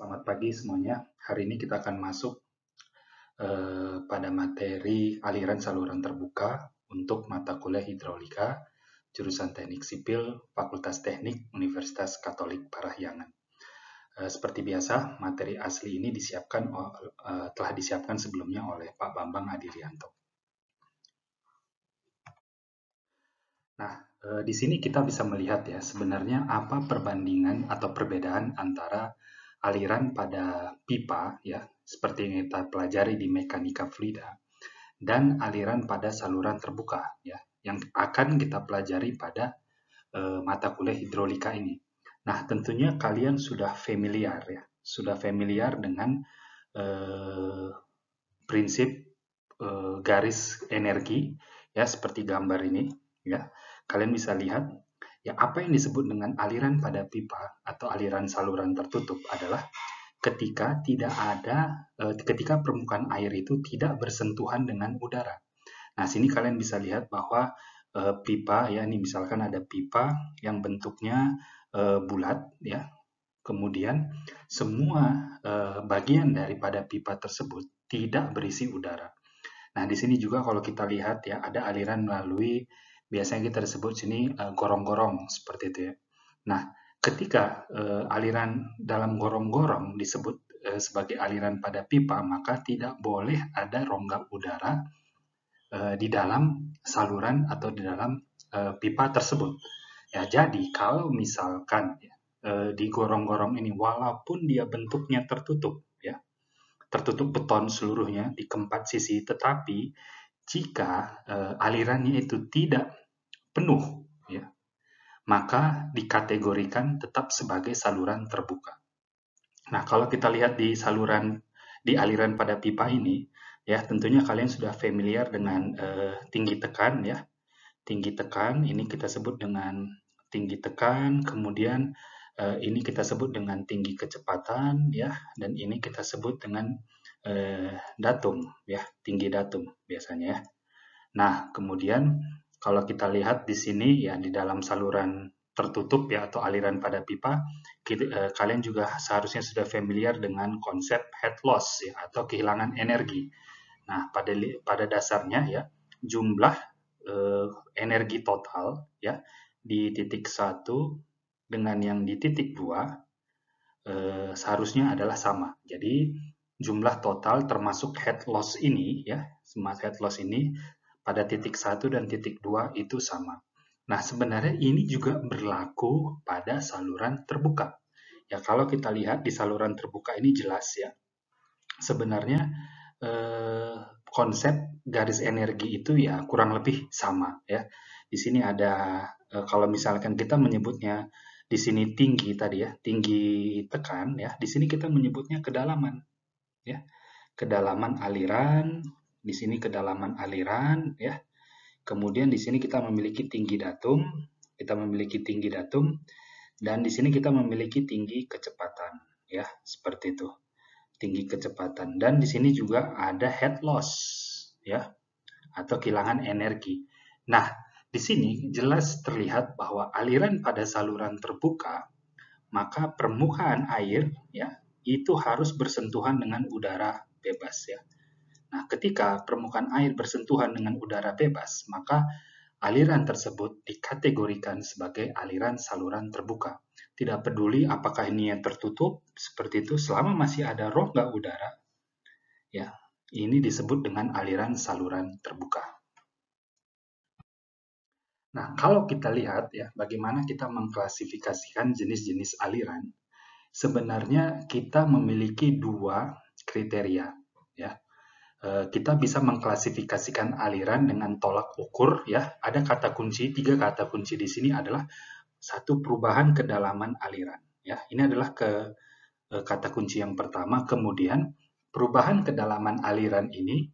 Selamat pagi semuanya. Hari ini kita akan masuk pada materi aliran saluran terbuka untuk mata kuliah hidrolika, jurusan Teknik Sipil, Fakultas Teknik, Universitas Katolik Parahyangan. Seperti biasa, materi asli ini telah disiapkan sebelumnya oleh Pak Bambang Adirianto. Nah, di sini kita bisa melihat ya, sebenarnya apa perbandingan atau perbedaan antara aliran pada pipa ya, seperti yang kita pelajari di mekanika fluida, dan aliran pada saluran terbuka ya, yang akan kita pelajari pada mata kuliah hidrolika ini. Nah, tentunya kalian sudah familiar dengan prinsip garis energi ya, seperti gambar ini ya. Kalian bisa lihat ya, apa yang disebut dengan aliran pada pipa atau aliran saluran tertutup adalah ketika permukaan air itu tidak bersentuhan dengan udara. Nah, sini kalian bisa lihat bahwa pipa ya, ini misalkan ada pipa yang bentuknya bulat ya. Kemudian semua bagian daripada pipa tersebut tidak berisi udara. Nah, di sini juga kalau kita lihat ya, ada aliran melalui, biasanya kita sebut sini gorong-gorong seperti itu ya. Nah, ketika aliran dalam gorong-gorong disebut sebagai aliran pada pipa, maka tidak boleh ada rongga udara di dalam saluran atau di dalam pipa tersebut. Ya, jadi kalau misalkan di gorong-gorong ini, walaupun dia bentuknya tertutup ya, tertutup beton seluruhnya di keempat sisi, tetapi jika alirannya itu tidak penuh ya, maka dikategorikan tetap sebagai saluran terbuka. Nah, kalau kita lihat di aliran pada pipa ini ya, tentunya kalian sudah familiar dengan tinggi tekan ya. Tinggi tekan ini kita sebut dengan tinggi tekan, kemudian ini kita sebut dengan tinggi kecepatan ya, dan ini kita sebut dengan datum ya, tinggi datum biasanya ya. Nah, kemudian kalau kita lihat di sini ya, di dalam saluran tertutup ya atau aliran pada pipa, kalian juga seharusnya sudah familiar dengan konsep head loss ya, atau kehilangan energi. Nah, pada dasarnya ya, jumlah energi total ya di titik 1 dengan yang di titik 2 seharusnya adalah sama. Jadi jumlah total termasuk head loss ini ya, head loss ini pada titik 1 dan titik 2 itu sama. Nah, sebenarnya ini juga berlaku pada saluran terbuka. Ya, kalau kita lihat di saluran terbuka ini jelas ya, sebenarnya konsep garis energi itu ya kurang lebih sama ya. Di sini ada kalau misalkan kita menyebutnya di sini tinggi tadi ya, tinggi tekan ya, di sini kita menyebutnya kedalaman ya. Kedalaman aliran, di sini kedalaman aliran ya. Kemudian di sini kita memiliki tinggi datum, dan di sini kita memiliki tinggi kecepatan ya, seperti itu. Tinggi kecepatan, dan di sini juga ada head loss ya, atau kehilangan energi. Nah, di sini jelas terlihat bahwa aliran pada saluran terbuka, maka permukaan air ya itu harus bersentuhan dengan udara bebas ya. Nah, ketika permukaan air bersentuhan dengan udara bebas, maka aliran tersebut dikategorikan sebagai aliran saluran terbuka. Tidak peduli apakah ini yang tertutup seperti itu, selama masih ada rongga udara, ya, ini disebut dengan aliran saluran terbuka. Nah, kalau kita lihat ya, bagaimana kita mengklasifikasikan jenis-jenis aliran, sebenarnya kita memiliki dua kriteria ya. Kita bisa mengklasifikasikan aliran dengan tolak ukur ya. Ada tiga kata kunci di sini adalah satu, perubahan kedalaman aliran ya. Ini adalah kata kunci yang pertama. Kemudian perubahan kedalaman aliran ini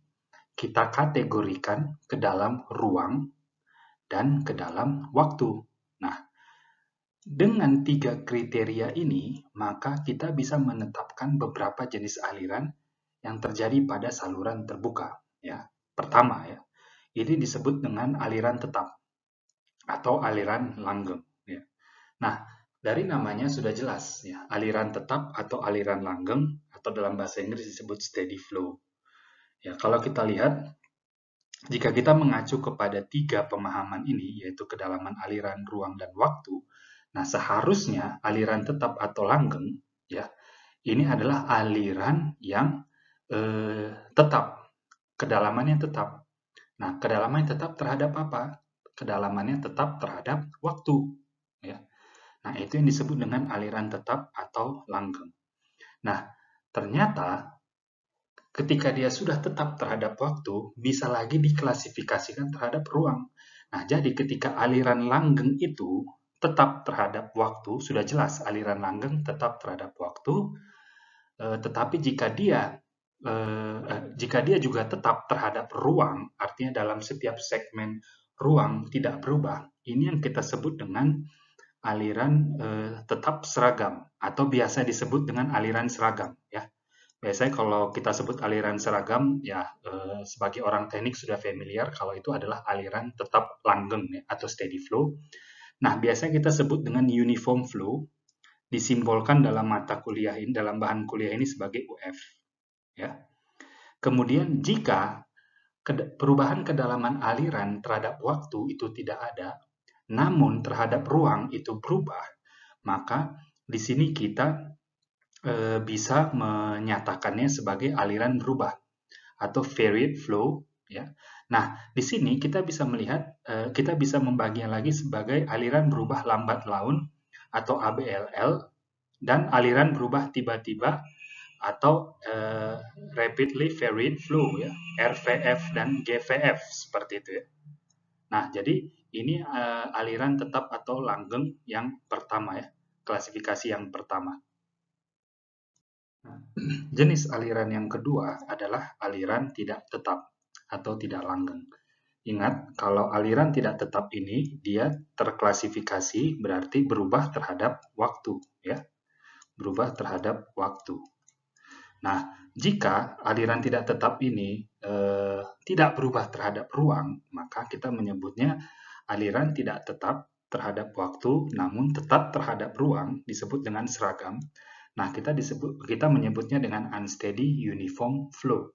kita kategorikan ke dalam ruang dan ke dalam waktu. Nah, dengan tiga kriteria ini, maka kita bisa menetapkan beberapa jenis aliran yang terjadi pada saluran terbuka. Ya, pertama ya, ini disebut dengan aliran tetap atau aliran langgeng. Ya. Nah, Dari namanya sudah jelas ya, aliran tetap atau aliran langgeng atau dalam bahasa Inggris disebut steady flow. Ya, kalau kita lihat jika kita mengacu kepada tiga pemahaman ini yaitu kedalaman aliran, ruang dan waktu, nah seharusnya aliran tetap atau langgeng ya, ini adalah aliran yang tetap, kedalamannya tetap. Nah, kedalamannya tetap terhadap apa? Kedalamannya tetap terhadap waktu ya. Nah, itu yang disebut dengan aliran tetap atau langgeng. Nah, ternyata ketika dia sudah tetap terhadap waktu, bisa lagi diklasifikasikan terhadap ruang. Nah, jadi ketika aliran langgeng itu tetap terhadap waktu, sudah jelas aliran langgeng tetap terhadap waktu, tetapi jika dia juga tetap terhadap ruang, artinya dalam setiap segmen ruang tidak berubah, ini yang kita sebut dengan aliran tetap seragam atau biasa disebut dengan aliran seragam ya. Biasanya kalau kita sebut aliran seragam ya sebagai orang teknik sudah familiar kalau itu adalah aliran tetap langgeng ya, atau steady flow. Nah, biasanya kita sebut dengan uniform flow, disimbolkan dalam mata kuliah ini, dalam bahan kuliah ini sebagai UF ya. Kemudian jika perubahan kedalaman aliran terhadap waktu itu tidak ada, namun terhadap ruang itu berubah, maka di sini kita bisa menyatakannya sebagai aliran berubah atau varied flow ya. Nah, di sini kita bisa melihat kita bisa membaginya lagi sebagai aliran berubah lambat laun atau ABLL dan aliran berubah tiba-tiba atau rapidly varied flow ya, RVF dan GVF seperti itu ya. Nah, jadi ini aliran tetap atau langgeng yang pertama ya, klasifikasi yang pertama. Jenis aliran yang kedua adalah aliran tidak tetap atau tidak langgeng. Ingat, kalau aliran tidak tetap ini, dia terklasifikasi berarti berubah terhadap waktu, ya, berubah terhadap waktu. Nah, jika aliran tidak tetap ini tidak berubah terhadap ruang, maka kita menyebutnya aliran tidak tetap terhadap waktu, namun tetap terhadap ruang, disebut dengan seragam. Nah, kita menyebutnya dengan unsteady uniform flow.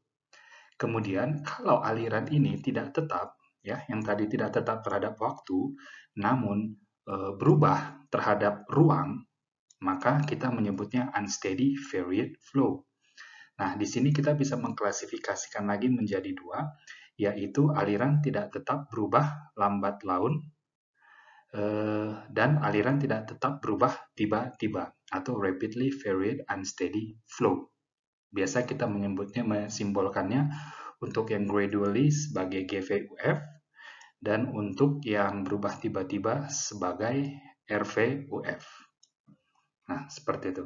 Kemudian, kalau aliran ini tidak tetap, ya, yang tadi tidak tetap terhadap waktu, namun berubah terhadap ruang, maka kita menyebutnya unsteady varied flow. Nah, di sini kita bisa mengklasifikasikan lagi menjadi dua, yaitu aliran tidak tetap berubah lambat laun dan aliran tidak tetap berubah tiba-tiba atau rapidly varied unsteady flow. Biasa kita menyebutnya, mensimbolkannya untuk yang gradually sebagai GVUF dan untuk yang berubah tiba-tiba sebagai RVUF. Nah, seperti itu.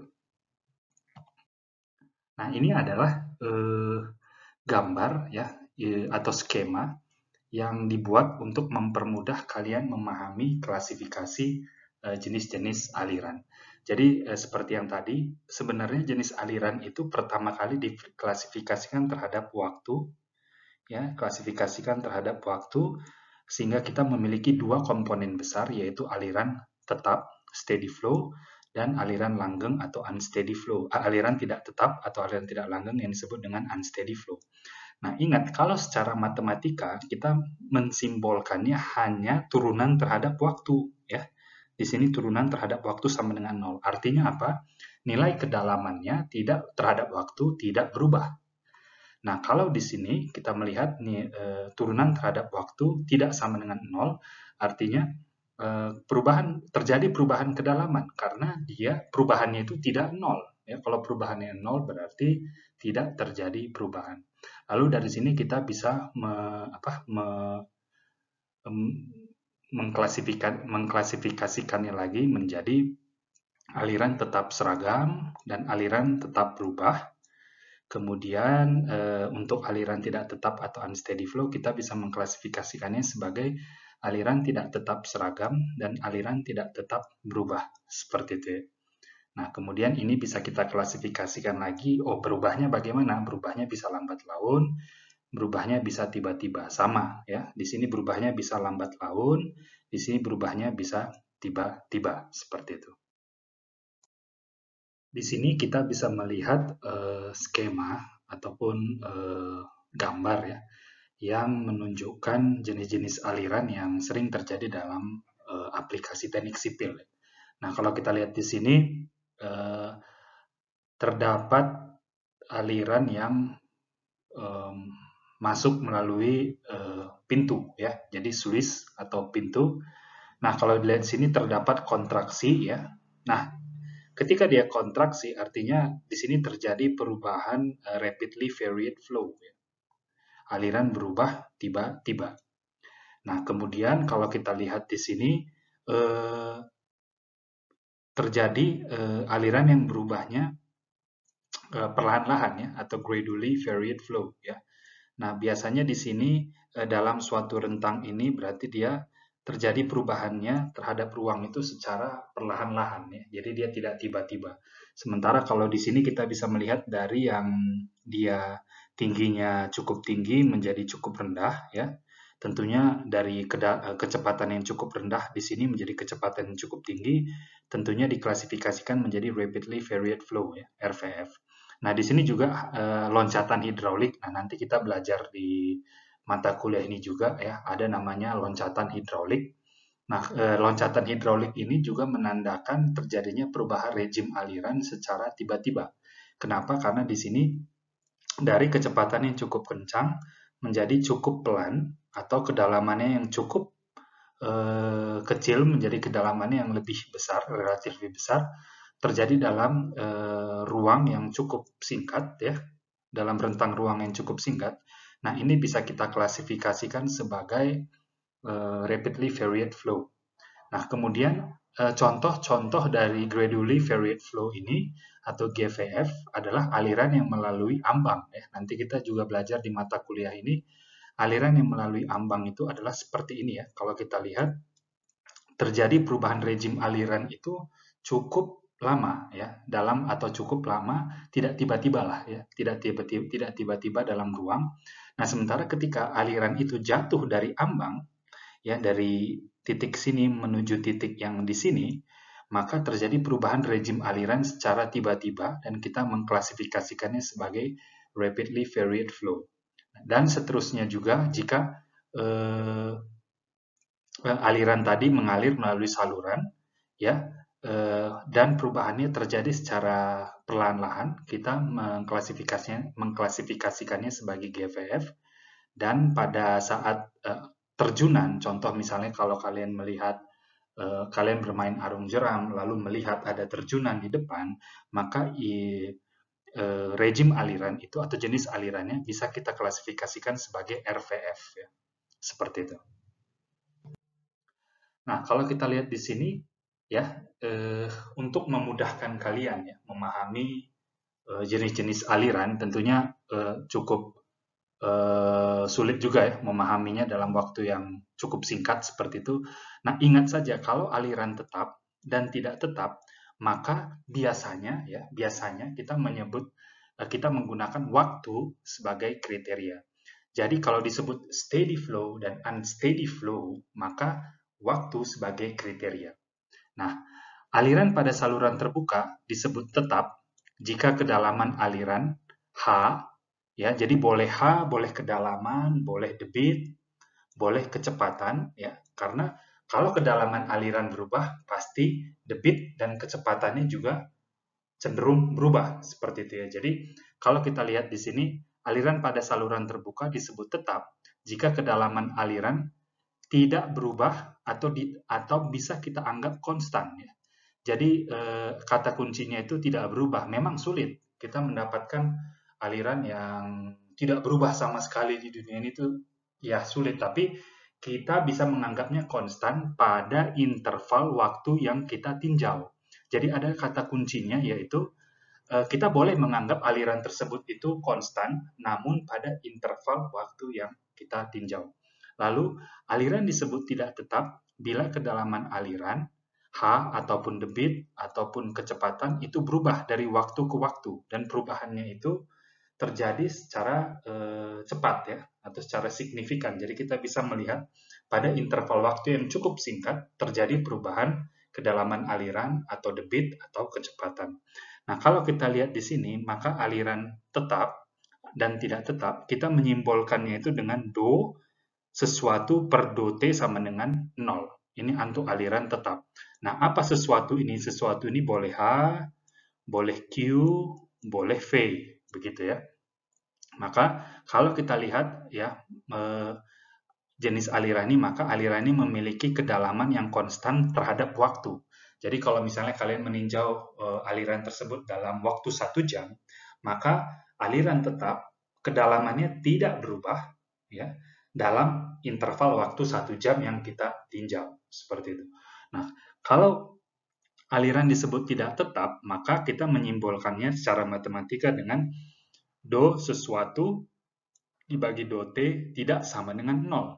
Nah, ini adalah gambar ya atau skema yang dibuat untuk mempermudah kalian memahami klasifikasi jenis-jenis aliran. Jadi seperti yang tadi, sebenarnya jenis aliran itu pertama kali diklasifikasikan terhadap waktu, ya, klasifikasikan terhadap waktu, sehingga kita memiliki dua komponen besar yaitu aliran tetap steady flow dan aliran langgeng atau unsteady flow. Aliran tidak tetap atau aliran tidak langgeng yang disebut dengan unsteady flow. Nah, ingat, kalau secara matematika kita mensimbolkannya hanya turunan terhadap waktu, ya. Di sini turunan terhadap waktu sama dengan 0. Artinya apa? Nilai kedalamannya tidak terhadap waktu tidak berubah. Nah, kalau di sini kita melihat nih, turunan terhadap waktu tidak sama dengan 0, artinya terjadi perubahan kedalaman karena dia perubahannya itu tidak 0. Ya, kalau perubahannya 0 berarti tidak terjadi perubahan. Lalu dari sini kita bisa mengklasifikasikannya lagi menjadi aliran tetap seragam dan aliran tetap berubah. Kemudian untuk aliran tidak tetap atau unsteady flow kita bisa mengklasifikasikannya sebagai aliran tidak tetap seragam dan aliran tidak tetap berubah. Seperti itu ya. Nah, kemudian ini bisa kita klasifikasikan lagi, oh berubahnya bagaimana? Berubahnya bisa lambat laun, berubahnya bisa tiba-tiba. Sama ya, di sini berubahnya bisa lambat laun, di sini berubahnya bisa tiba-tiba. Seperti itu. Di sini kita bisa melihat skema ataupun gambar ya yang menunjukkan jenis-jenis aliran yang sering terjadi dalam aplikasi teknik sipil. Nah, kalau kita lihat di sini terdapat aliran yang masuk melalui pintu ya, jadi sluice atau pintu. Nah, kalau dilihat di sini terdapat kontraksi ya. Nah, ketika dia kontraksi artinya di sini terjadi perubahan rapidly varied flow ya. Aliran berubah tiba-tiba. Nah, kemudian kalau kita lihat di sini terjadi aliran yang berubahnya perlahan-lahan ya, atau gradually varied flow ya. Nah, biasanya di sini dalam suatu rentang ini berarti dia terjadi perubahannya terhadap ruang itu secara perlahan-lahan ya. Jadi dia tidak tiba-tiba. Sementara kalau di sini kita bisa melihat dari yang dia tingginya cukup tinggi menjadi cukup rendah ya. Tentunya dari kecepatan yang cukup rendah di sini menjadi kecepatan yang cukup tinggi, tentunya diklasifikasikan menjadi rapidly varied flow ya, RVF. Nah, di sini juga loncatan hidraulik. Nah, nanti kita belajar di mata kuliah ini juga ya, ada namanya loncatan hidraulik. Nah, loncatan hidraulik ini juga menandakan terjadinya perubahan rejim aliran secara tiba-tiba. Kenapa? Karena di sini dari kecepatan yang cukup kencang menjadi cukup pelan atau kedalamannya yang cukup kecil menjadi kedalamannya yang lebih besar, relatif lebih besar, terjadi dalam ruang yang cukup singkat ya, dalam rentang ruang yang cukup singkat. Nah, ini bisa kita klasifikasikan sebagai rapidly varied flow. Nah, kemudian contoh-contoh dari gradually varied flow ini atau GVF adalah aliran yang melalui ambang ya. Nanti kita juga belajar di mata kuliah ini, aliran yang melalui ambang itu adalah seperti ini ya. Kalau kita lihat terjadi perubahan rejim aliran itu cukup lama ya, dalam atau cukup lama, tidak tiba-tiba lah ya, tidak tiba-tiba dalam ruang. Nah, sementara ketika aliran itu jatuh dari ambang ya, dari titik sini menuju titik yang di sini, maka terjadi perubahan rejim aliran secara tiba-tiba dan kita mengklasifikasikannya sebagai rapidly varied flow. Dan seterusnya juga jika aliran tadi mengalir melalui saluran ya, dan perubahannya terjadi secara perlahan-lahan, kita mengklasifikasikannya sebagai GVF. Dan pada saat terjunan, contoh misalnya kalau kalian melihat kalian bermain arung jeram lalu melihat ada terjunan di depan, maka rejim aliran itu atau jenis alirannya bisa kita klasifikasikan sebagai RVF ya. Seperti itu. Nah, kalau kita lihat di sini ya, untuk memudahkan kalian ya memahami jenis-jenis aliran, tentunya cukup sulit juga ya memahaminya dalam waktu yang cukup singkat seperti itu. Nah, ingat saja kalau aliran tetap dan tidak tetap, maka biasanya kita menggunakan waktu sebagai kriteria. Jadi kalau disebut steady flow dan unsteady flow, maka waktu sebagai kriteria. Nah, aliran pada saluran terbuka disebut tetap jika kedalaman aliran H ya, jadi boleh H, boleh kedalaman, boleh debit, boleh kecepatan ya. Karena kalau kedalaman aliran berubah, pasti debit dan kecepatannya juga cenderung berubah seperti itu ya. Jadi kalau kita lihat di sini, aliran pada saluran terbuka disebut tetap jika kedalaman aliran tidak berubah atau bisa kita anggap konstan ya. Jadi kata kuncinya itu tidak berubah. Memang sulit kita mendapatkan aliran yang tidak berubah sama sekali di dunia ini tuh ya sulit, tapi kita bisa menganggapnya konstan pada interval waktu yang kita tinjau. Jadi ada kata kuncinya yaitu kita boleh menganggap aliran tersebut itu konstan namun pada interval waktu yang kita tinjau. Lalu aliran disebut tidak tetap bila kedalaman aliran H ataupun debit ataupun kecepatan itu berubah dari waktu ke waktu dan perubahannya itu terjadi secara cepat ya atau secara signifikan. Jadi kita bisa melihat pada interval waktu yang cukup singkat terjadi perubahan kedalaman aliran atau debit atau kecepatan. Nah, kalau kita lihat di sini, maka aliran tetap dan tidak tetap, kita menyimbolkannya itu dengan do sesuatu per do T sama dengan 0. Ini untuk aliran tetap. Nah, apa sesuatu ini? Sesuatu ini boleh H, boleh Q, boleh V, begitu ya. Maka kalau kita lihat ya jenis aliran ini, maka aliran ini memiliki kedalaman yang konstan terhadap waktu. Jadi kalau misalnya kalian meninjau aliran tersebut dalam waktu 1 jam, maka aliran tetap kedalamannya tidak berubah ya dalam interval waktu 1 jam yang kita tinjau, seperti itu. Nah, kalau aliran disebut tidak tetap, maka kita menyimbolkannya secara matematika dengan do sesuatu dibagi do T tidak sama dengan 0.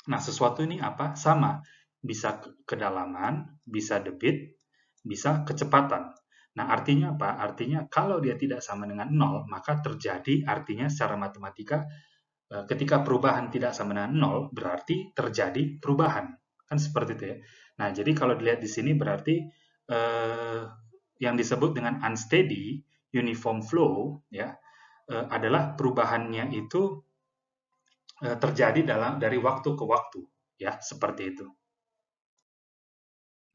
Nah, sesuatu ini apa? Sama. Bisa kedalaman, bisa debit, bisa kecepatan. Nah, artinya apa? Artinya kalau dia tidak sama dengan 0, maka terjadi, artinya secara matematika, ketika perubahan tidak sama dengan 0, berarti terjadi perubahan. Kan seperti itu ya. Nah, jadi kalau dilihat di sini berarti yang disebut dengan unsteady uniform flow ya adalah perubahannya itu terjadi dari waktu ke waktu, ya seperti itu.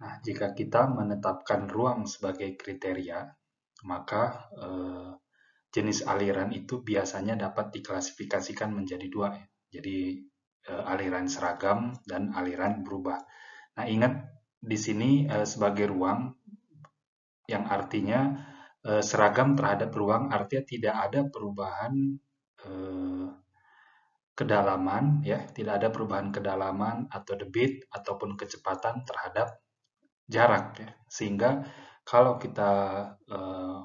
Nah, jika kita menetapkan ruang sebagai kriteria, maka jenis aliran itu biasanya dapat diklasifikasikan menjadi dua, ya. Jadi aliran seragam dan aliran berubah. Nah, ingat di sini sebagai ruang, yang artinya seragam terhadap ruang, artinya tidak ada perubahan kedalaman ya, tidak ada perubahan kedalaman atau debit ataupun kecepatan terhadap jarak ya. Sehingga kalau kita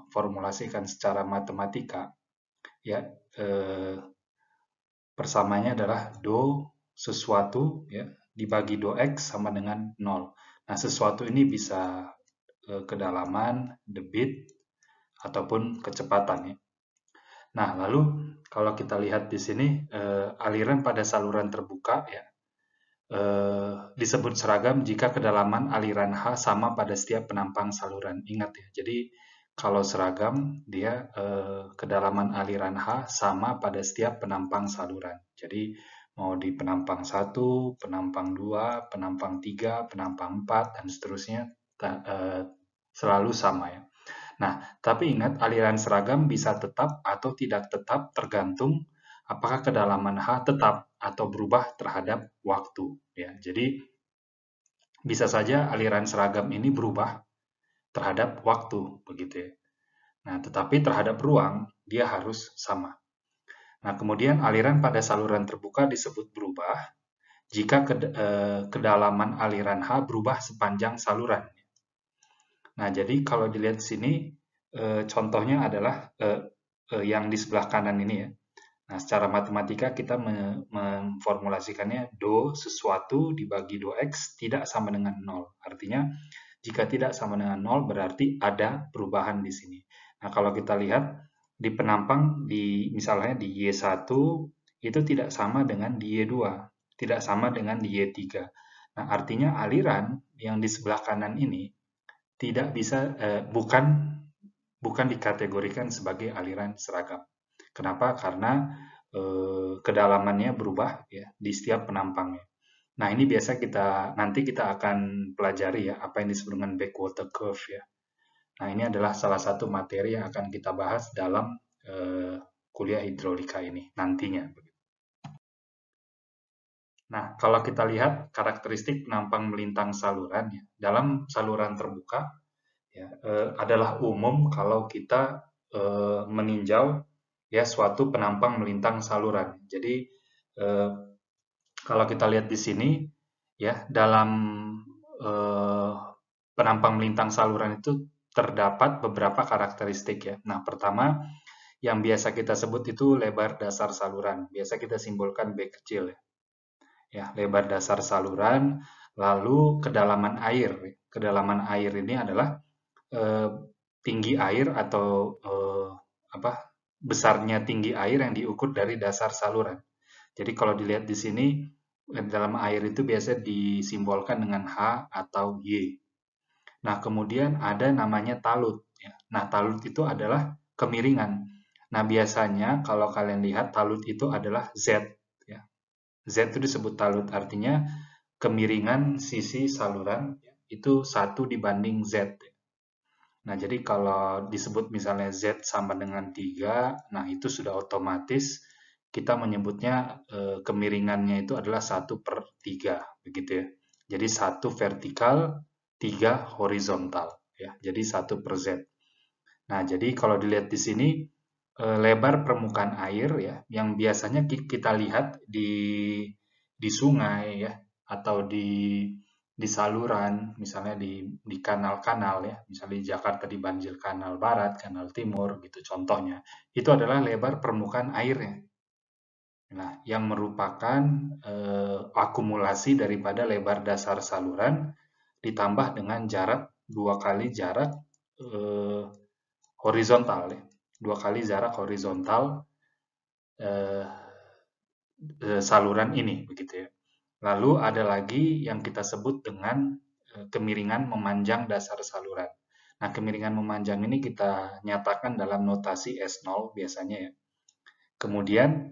formulasikan secara matematika ya persamanya adalah do sesuatu ya dibagi do x sama dengan 0. Nah, sesuatu ini bisa kedalaman, debit ataupun kecepatan ya. Nah, lalu kalau kita lihat di sini aliran pada saluran terbuka ya disebut seragam jika kedalaman aliran H sama pada setiap penampang saluran. Ingat ya. Jadi kalau seragam dia kedalaman aliran H sama pada setiap penampang saluran. Jadi mau di penampang 1, penampang 2, penampang 3, penampang 4 dan seterusnya selalu sama ya. Nah, tapi ingat aliran seragam bisa tetap atau tidak tetap tergantung apakah kedalaman H tetap atau berubah terhadap waktu. Ya, jadi bisa saja aliran seragam ini berubah terhadap waktu, begitu ya. Nah, tetapi terhadap ruang dia harus sama. Nah, kemudian aliran pada saluran terbuka disebut berubah jika kedalaman aliran H berubah sepanjang saluran. Nah, jadi kalau dilihat di sini contohnya adalah yang di sebelah kanan ini ya. Nah, secara matematika kita memformulasikannya do sesuatu dibagi do x tidak sama dengan 0. Artinya jika tidak sama dengan 0 berarti ada perubahan di sini. Nah, kalau kita lihat di penampang misalnya di Y1 itu tidak sama dengan di Y2, tidak sama dengan di Y3. Nah, artinya aliran yang di sebelah kanan ini tidak bisa bukan dikategorikan sebagai aliran seragam. Kenapa? Karena kedalamannya berubah ya di setiap penampangnya. Nah, ini biasa nanti kita akan pelajari ya apa yang disebut dengan backwater curve ya. Nah, ini adalah salah satu materi yang akan kita bahas dalam kuliah hidrolika ini nantinya. Nah, kalau kita lihat karakteristik penampang melintang saluran ya, dalam saluran terbuka ya, adalah umum kalau kita meninjau ya suatu penampang melintang saluran. Jadi kalau kita lihat di sini ya dalam penampang melintang saluran itu terdapat beberapa karakteristik ya. Nah, pertama yang biasa kita sebut itu lebar dasar saluran. Biasa kita simbolkan B kecil ya. Ya, lebar dasar saluran, lalu kedalaman air. Kedalaman air ini adalah tinggi air atau besarnya tinggi air yang diukur dari dasar saluran. Jadi kalau dilihat di sini dalam air itu biasa disimbolkan dengan H atau Y. Nah, kemudian ada namanya talut. Ya. Nah, talut itu adalah kemiringan. Nah, biasanya kalau kalian lihat talut itu adalah Z. Ya. Z itu disebut talut, artinya kemiringan sisi saluran itu 1 dibanding Z. Nah, jadi kalau disebut misalnya Z sama dengan 3, nah itu sudah otomatis kita menyebutnya kemiringannya itu adalah 1/3, begitu ya. Jadi 1 vertikal, 3 horizontal. Ya, jadi 1/Z. Nah, jadi kalau dilihat di sini, lebar permukaan air ya, yang biasanya kita lihat di sungai ya, atau di saluran, misalnya di kanal-kanal ya, misalnya di Jakarta di banjir kanal barat, kanal timur gitu contohnya, itu adalah lebar permukaan airnya. Nah, yang merupakan akumulasi daripada lebar dasar saluran ditambah dengan jarak 2 kali jarak horizontal ya. 2 kali jarak horizontal eh, saluran ini begitu ya. Lalu ada lagi yang kita sebut dengan kemiringan memanjang dasar saluran. Nah, kemiringan memanjang ini kita nyatakan dalam notasi S0 biasanya ya. Kemudian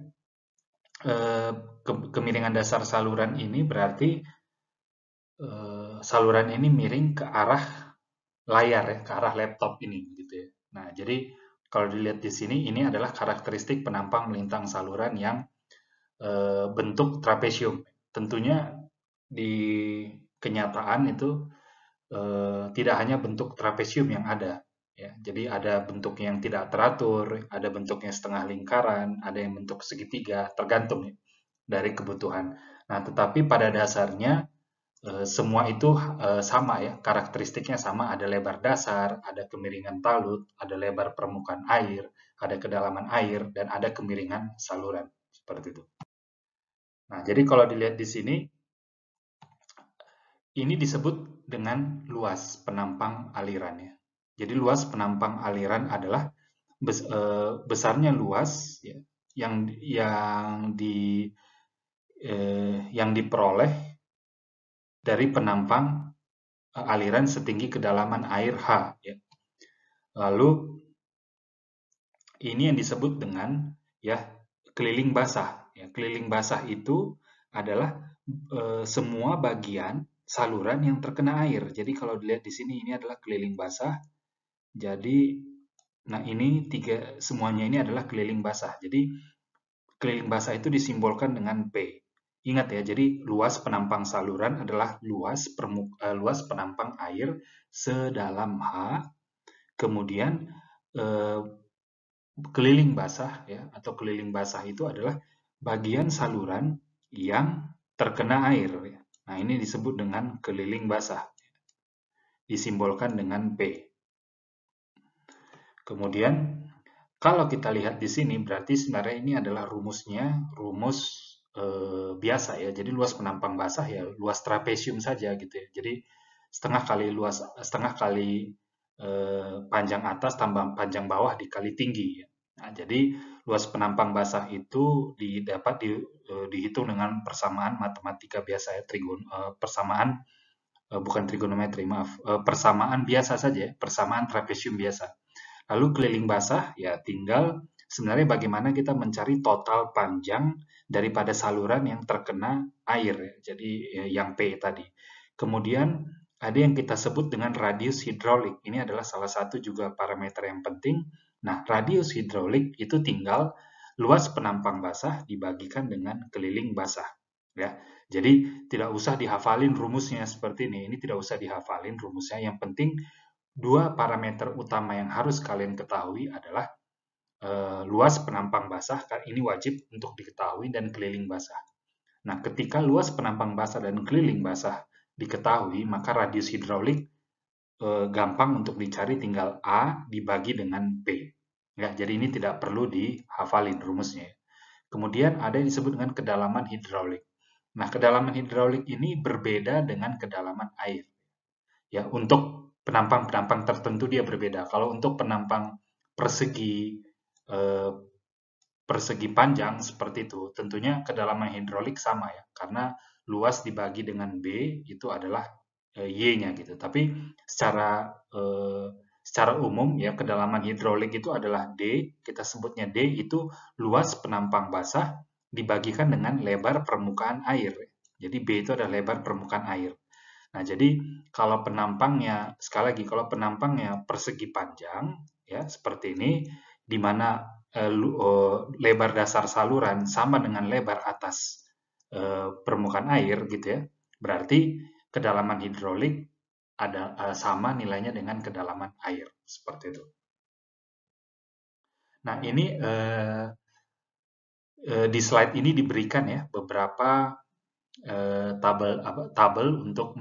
kemiringan dasar saluran ini berarti saluran ini miring ke arah layar ya, ke arah laptop ini gitu ya. Nah, jadi kalau dilihat di sini ini adalah karakteristik penampang melintang saluran yang bentuk trapesium. Tentunya di kenyataan itu tidak hanya bentuk trapesium yang ada ya. Jadi ada bentuk yang tidak teratur, ada bentuknya setengah lingkaran, ada yang bentuk segitiga, tergantung ya, dari kebutuhan. Nah, tetapi pada dasarnya semua itu sama ya, karakteristiknya sama, ada lebar dasar, ada kemiringan talut, ada lebar permukaan air, ada kedalaman air, dan ada kemiringan saluran, seperti itu. Nah, jadi kalau dilihat di sini, ini disebut dengan luas penampang aliran ya. Jadi luas penampang aliran adalah besarnya luas ya, yang diperoleh dari penampang aliran setinggi kedalaman air H ya. Lalu ini yang disebut dengan ya keliling basah. Ya, keliling basah itu adalah semua bagian saluran yang terkena air. Jadi kalau dilihat di sini ini adalah keliling basah. Jadi nah ini semuanya ini adalah keliling basah. Jadi keliling basah itu disimbolkan dengan P. Ingat ya, jadi luas penampang saluran adalah luas penampang air sedalam H. Kemudian keliling basah ya, atau keliling basah itu adalah bagian saluran yang terkena air ya. Nah, ini disebut dengan keliling basah. Disimbolkan dengan P. Kemudian kalau kita lihat di sini berarti sebenarnya ini adalah rumusnya, rumus biasa ya. Jadi luas penampang basah ya luas trapesium saja gitu ya. Jadi setengah kali panjang atas tambah panjang bawah dikali tinggi ya. Nah, jadi luas penampang basah itu dapat dihitung dengan persamaan matematika biasa ya, persamaan bukan trigonometri, maaf, persamaan biasa saja, persamaan trapesium biasa. Lalu keliling basah ya tinggal sebenarnya bagaimana kita mencari total panjang daripada saluran yang terkena air, jadi yang P tadi. Kemudian ada yang kita sebut dengan radius hidrolik. Ini adalah salah satu juga parameter yang penting. Nah, radius hidrolik itu tinggal luas penampang basah dibagikan dengan keliling basah. Ya, jadi tidak usah dihafalin rumusnya seperti ini. Ini tidak usah dihafalin rumusnya. Yang penting dua parameter utama yang harus kalian ketahui adalah luas penampang basah. Ini wajib untuk diketahui dan keliling basah. Nah, ketika luas penampang basah dan keliling basah diketahui, maka radius hidrolik gampang untuk dicari, tinggal A dibagi dengan P. Ya, jadi ini tidak perlu dihafalin rumusnya. Kemudian ada yang disebut dengan kedalaman hidrolik. Nah, kedalaman hidrolik ini berbeda dengan kedalaman air. Ya, untuk penampang-penampang tertentu dia berbeda. Kalau untuk penampang persegi panjang seperti itu, tentunya kedalaman hidrolik sama ya, karena luas dibagi dengan B itu adalah Y-nya gitu. Tapi secara secara umum ya kedalaman hidrolik itu adalah D, kita sebutnya D itu luas penampang basah dibagikan dengan lebar permukaan air. Jadi B itu adalah lebar permukaan air. Nah, jadi kalau penampangnya, sekali lagi, kalau penampangnya persegi panjang, ya seperti ini, di mana lebar dasar saluran sama dengan lebar atas permukaan air, gitu ya, berarti kedalaman hidrolik ada sama nilainya dengan kedalaman air, seperti itu. Nah, ini di slide ini diberikan ya beberapa tabel untuk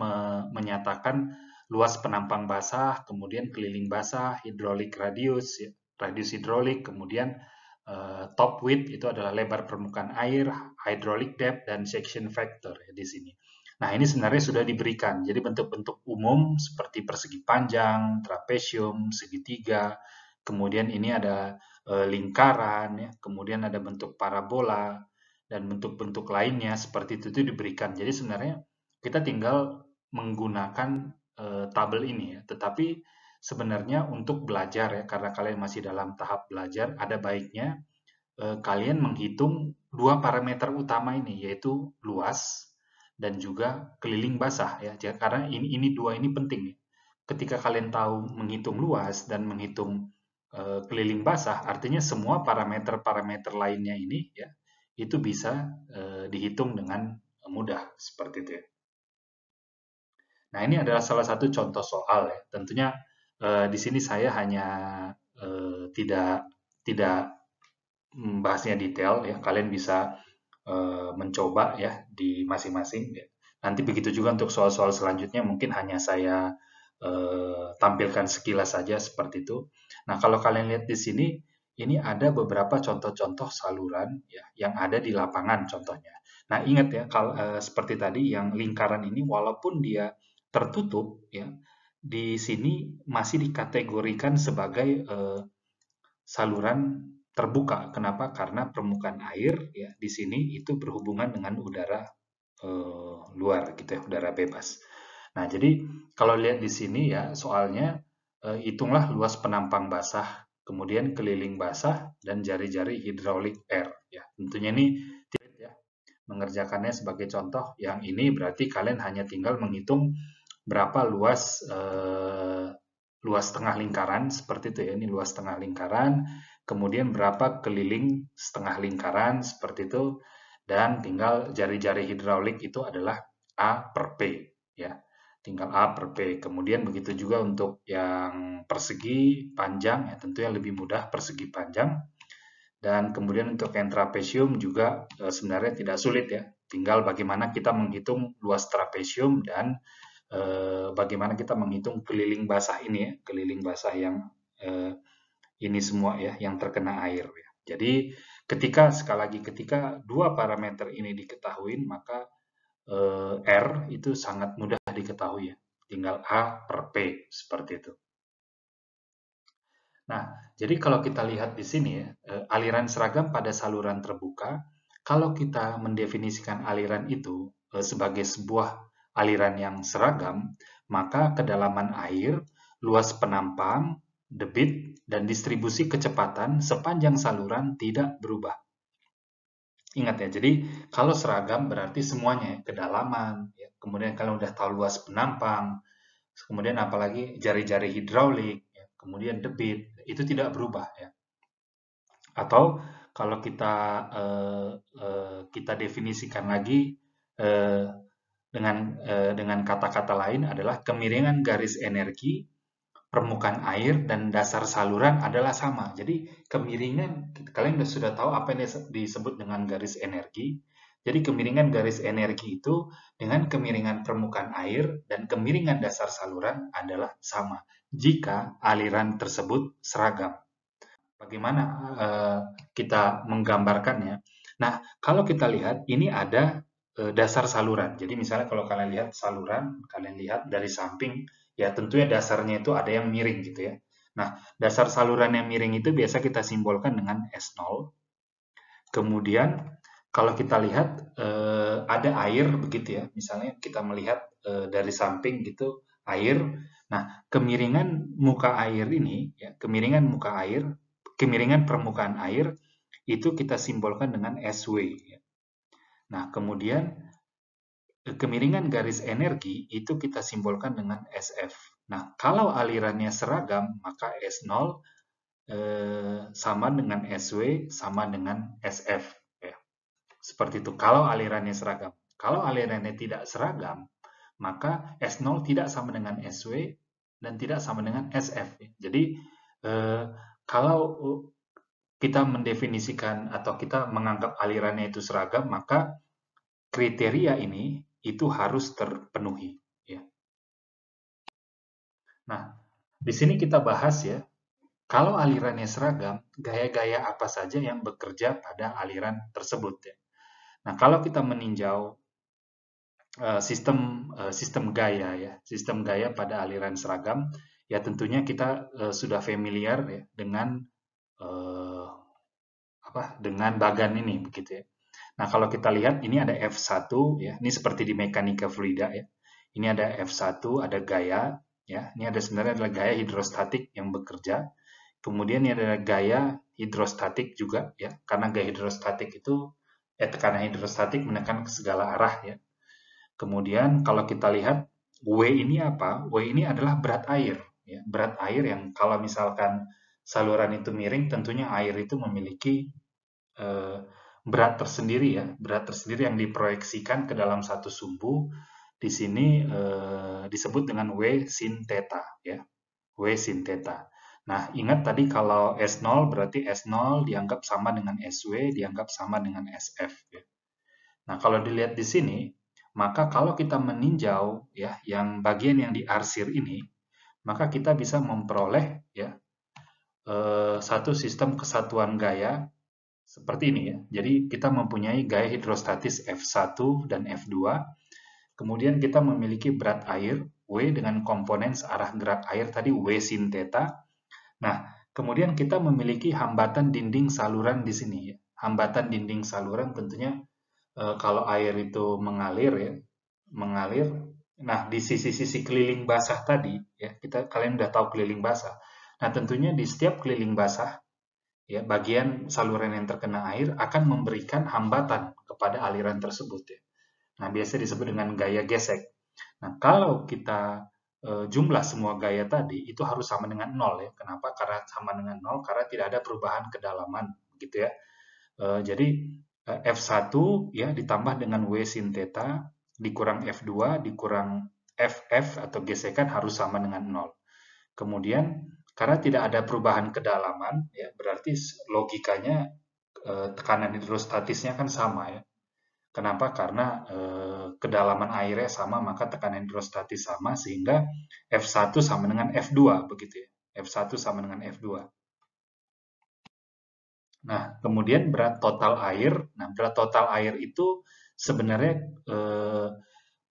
menyatakan luas penampang basah, kemudian keliling basah, hidrolik radius, ya, radius hidrolik, kemudian top width itu adalah lebar permukaan air, hydraulic depth, dan section factor ya, di sini. Nah, ini sebenarnya sudah diberikan. Jadi bentuk-bentuk umum seperti persegi panjang, trapesium, segitiga, kemudian ini ada lingkaran, ya, kemudian ada bentuk parabola, dan bentuk-bentuk lainnya seperti itu diberikan. Jadi sebenarnya kita tinggal menggunakan tabel ini ya. Tetapi sebenarnya untuk belajar ya, karena kalian masih dalam tahap belajar, ada baiknya kalian menghitung dua parameter utama ini, yaitu luas dan juga keliling basah ya. Karena ini dua ini penting ya. Ketika kalian tahu menghitung luas dan menghitung keliling basah, artinya semua parameter-parameter lainnya ini ya itu bisa dihitung dengan mudah seperti itu ya. Nah, ini adalah salah satu contoh soal ya. Tentunya di sini saya hanya tidak tidak membahasnya detail ya. Kalian bisa mencoba ya di masing-masing ya. Nanti begitu juga untuk soal-soal selanjutnya mungkin hanya saya tampilkan sekilas saja seperti itu. Nah, kalau kalian lihat di sini ini ada beberapa contoh-contoh saluran ya yang ada di lapangan contohnya. Nah, ingat ya kalau seperti tadi yang lingkaran ini walaupun dia tertutup ya di sini masih dikategorikan sebagai saluran terbuka. Kenapa? Karena permukaan air ya di sini itu berhubungan dengan udara luar gitu ya, udara bebas. Nah, jadi kalau lihat di sini ya soalnya hitunglah luas penampang basah, kemudian keliling basah dan jari-jari hidrolik air ya. Tentunya ini ya mengerjakannya sebagai contoh. Yang ini berarti kalian hanya tinggal menghitung berapa luas tengah lingkaran seperti itu ya. Ini luas tengah lingkaran, kemudian berapa keliling setengah lingkaran seperti itu, dan tinggal jari-jari hidrolik itu adalah A per P ya. Tinggal A per P. Kemudian begitu juga untuk yang persegi panjang ya, tentunya lebih mudah persegi panjang. Dan kemudian untuk yang trapesium juga sebenarnya tidak sulit ya. Tinggal bagaimana kita menghitung luas trapesium dan bagaimana kita menghitung keliling basah ini ya, keliling basah yang ini semua ya, yang terkena air ya. Jadi sekali lagi ketika dua parameter ini diketahui maka R itu sangat mudah diketahui ya. Tinggal A per P seperti itu. Nah, jadi kalau kita lihat di sini ya, aliran seragam pada saluran terbuka, kalau kita mendefinisikan aliran itu sebagai sebuah aliran yang seragam, maka kedalaman air, luas penampang, debit, dan distribusi kecepatan sepanjang saluran tidak berubah. Ingat ya, jadi kalau seragam berarti semuanya, kedalaman, ya. Kemudian kalau udah tahu luas penampang, kemudian apalagi jari-jari hidraulik, ya, kemudian debit, itu tidak berubah ya. Atau kalau kita definisikan lagi dengan kata-kata lain adalah kemiringan garis energi, permukaan air dan dasar saluran adalah sama. Jadi kemiringan kalian sudah tahu apa yang disebut dengan garis energi. Jadi kemiringan garis energi itu dengan kemiringan permukaan air dan kemiringan dasar saluran adalah sama jika aliran tersebut seragam. Bagaimana kita menggambarkannya? Nah, kalau kita lihat ini ada dasar saluran. Jadi misalnya kalau kalian lihat saluran, kalian lihat dari samping, ya tentunya dasarnya itu ada yang miring gitu ya. Nah, dasar saluran yang miring itu biasa kita simbolkan dengan S0. Kemudian kalau kita lihat ada air begitu ya, misalnya kita melihat dari samping gitu air, Nah, kemiringan muka air ini, ya, kemiringan permukaan air itu kita simbolkan dengan SW. Ya. Nah, kemudian kemiringan garis energi itu kita simbolkan dengan SF. Nah, kalau alirannya seragam, maka S0 sama dengan SW sama dengan SF. Ya. Seperti itu, kalau alirannya seragam. Kalau alirannya tidak seragam, maka S0 tidak sama dengan SW dan tidak sama dengan SF. Jadi, kalau kita mendefinisikan atau kita menganggap alirannya itu seragam, maka kriteria ini itu harus terpenuhi. Ya. Nah, di sini kita bahas ya, kalau alirannya seragam, gaya-gaya apa saja yang bekerja pada aliran tersebut. Ya. Nah, kalau kita meninjau sistem gaya ya, sistem gaya pada aliran seragam, ya tentunya kita sudah familiar ya dengan uh, dengan bagan ini begitu ya. Nah, kalau kita lihat ini ada F1 ya. Ini seperti di mekanika fluida ya. Ini ada F1, ada gaya ya. Ini ada sebenarnya adalah gaya hidrostatik yang bekerja. Kemudian ini ada gaya hidrostatik juga ya. Karena gaya hidrostatik itu tekanan hidrostatik menekan ke segala arah ya. Kemudian kalau kita lihat W ini apa? W ini adalah berat air ya. Berat air yang kalau misalkan saluran itu miring, tentunya air itu memiliki berat tersendiri ya, berat tersendiri yang diproyeksikan ke dalam satu sumbu. Di sini disebut dengan W sin theta ya, W sin theta. Nah, ingat tadi kalau S0 berarti S0 dianggap sama dengan SW, dianggap sama dengan SF ya. Nah, kalau dilihat di sini, maka kalau kita meninjau ya yang bagian yang diarsir ini, maka kita bisa memperoleh ya satu sistem kesatuan gaya seperti ini ya. Jadi kita mempunyai gaya hidrostatis F1 dan F2. Kemudian kita memiliki berat air W dengan komponen searah gerak air tadi W sin theta. Nah, kemudian kita memiliki hambatan dinding saluran di sini ya. Hambatan dinding saluran tentunya kalau air itu mengalir ya, mengalir. Nah, di sisi-sisi keliling basah tadi ya, kalian udah tahu keliling basah. Nah, tentunya di setiap keliling basah ya, bagian saluran yang terkena air akan memberikan hambatan kepada aliran tersebut ya. Nah, biasa disebut dengan gaya gesek. Nah, kalau kita jumlah semua gaya tadi itu harus sama dengan 0 ya. Kenapa? Karena sama dengan 0 karena tidak ada perubahan kedalaman gitu ya. Jadi F1 ya ditambah dengan W sin theta dikurang F2 dikurang FF atau gesekan harus sama dengan 0. Kemudian karena tidak ada perubahan kedalaman, ya berarti logikanya tekanan hidrostatisnya kan sama ya. Kenapa? Karena kedalaman airnya sama, maka tekanan hidrostatis sama, sehingga F1 sama dengan F2, begitu ya. F1 sama dengan F2. Nah, kemudian berat total air. Nah, berat total air itu sebenarnya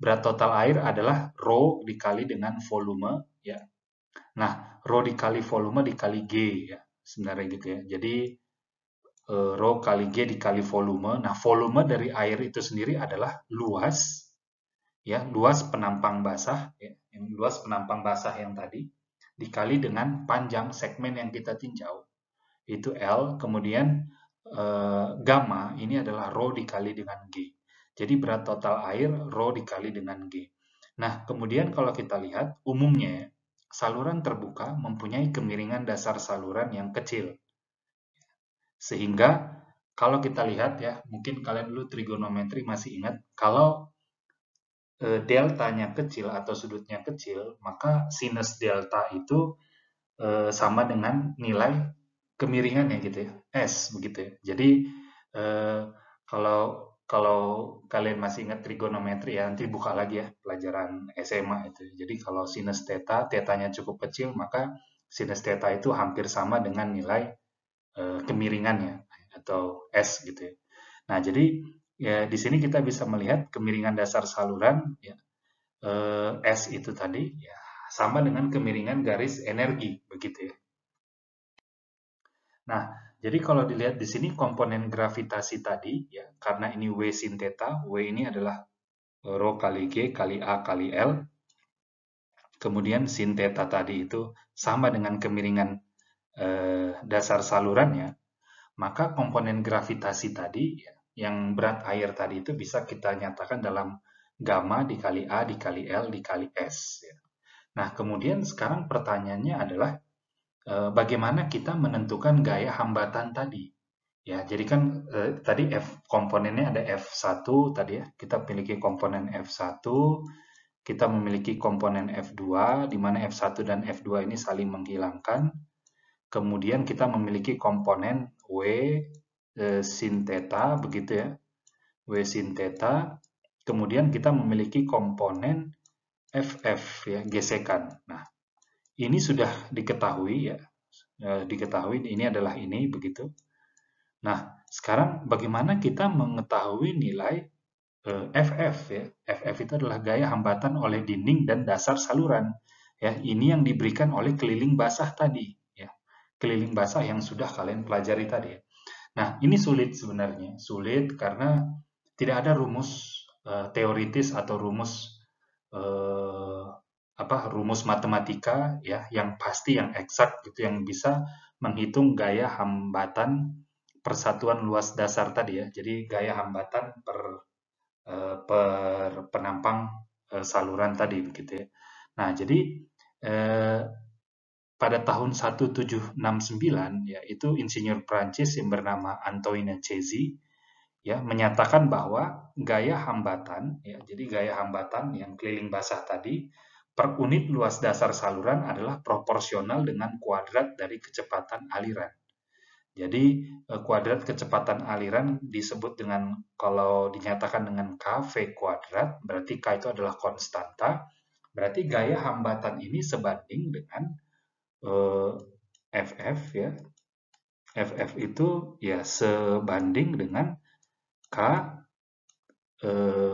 berat total air adalah rho dikali dengan volume, ya. Nah, rho dikali volume dikali G ya, sebenarnya gitu ya. Jadi rho kali G dikali volume. Nah, volume dari air itu sendiri adalah luas ya, luas penampang basah ya, yang luas penampang basah yang tadi dikali dengan panjang segmen yang kita tinjau. Itu L, kemudian gamma ini adalah rho dikali dengan G. Jadi berat total air rho dikali dengan G. Nah, kemudian kalau kita lihat umumnya saluran terbuka mempunyai kemiringan dasar saluran yang kecil. Sehingga kalau kita lihat ya, mungkin kalian dulu trigonometri masih ingat, kalau deltanya kecil atau sudutnya kecil, maka sinus delta itu sama dengan nilai kemiringannya gitu ya, S begitu ya. Jadi kalau kalau kalian masih ingat trigonometri ya, nanti buka lagi ya pelajaran SMA itu. Jadi kalau sinus theta, tetanya cukup kecil, maka sinus theta itu hampir sama dengan nilai kemiringannya atau S gitu ya. Nah, jadi ya di sini kita bisa melihat kemiringan dasar saluran ya, S itu tadi ya sama dengan kemiringan garis energi begitu ya. Nah, jadi kalau dilihat di sini komponen gravitasi tadi ya, karena ini W sin theta, W ini adalah rho kali G kali A kali L. kemudian sin theta tadi itu sama dengan kemiringan dasar salurannya, maka komponen gravitasi tadi yang berat air tadi itu bisa kita nyatakan dalam gamma dikali A dikali L dikali S. Nah, kemudian sekarang pertanyaannya adalah bagaimana kita menentukan gaya hambatan tadi. Ya, jadi kan tadi komponennya ada F1 tadi ya. Kita memiliki komponen F1, kita memiliki komponen F2, di mana F1 dan F2 ini saling menghilangkan. Kemudian kita memiliki komponen W sin theta, begitu ya. W sin theta. Kemudian kita memiliki komponen FF, ya, gesekan. Nah, ini sudah diketahui ya. Diketahui ini adalah ini, begitu. Nah, sekarang bagaimana kita mengetahui nilai FF ya? FF itu adalah gaya hambatan oleh dinding dan dasar saluran. Ya, ini yang diberikan oleh keliling basah tadi. Ya, keliling basah yang sudah kalian pelajari tadi. Ya. Nah, ini sulit sebenarnya. Sulit karena tidak ada rumus teoritis atau rumus rumus matematika ya yang pasti, yang eksak gitu, yang bisa menghitung gaya hambatan persatuan luas dasar tadi ya. Jadi gaya hambatan per penampang saluran tadi begitu ya. Nah, jadi pada tahun 1769 ya, itu insinyur Prancis yang bernama Antoine Chesi ya menyatakan bahwa gaya hambatan ya, jadi gaya hambatan yang keliling basah tadi per unit luas dasar saluran adalah proporsional dengan kuadrat dari kecepatan aliran. Jadi kuadrat kecepatan aliran disebut dengan, kalau dinyatakan dengan KV kuadrat, berarti K itu adalah konstanta, berarti gaya hambatan ini sebanding dengan FF ya. FF itu ya sebanding dengan K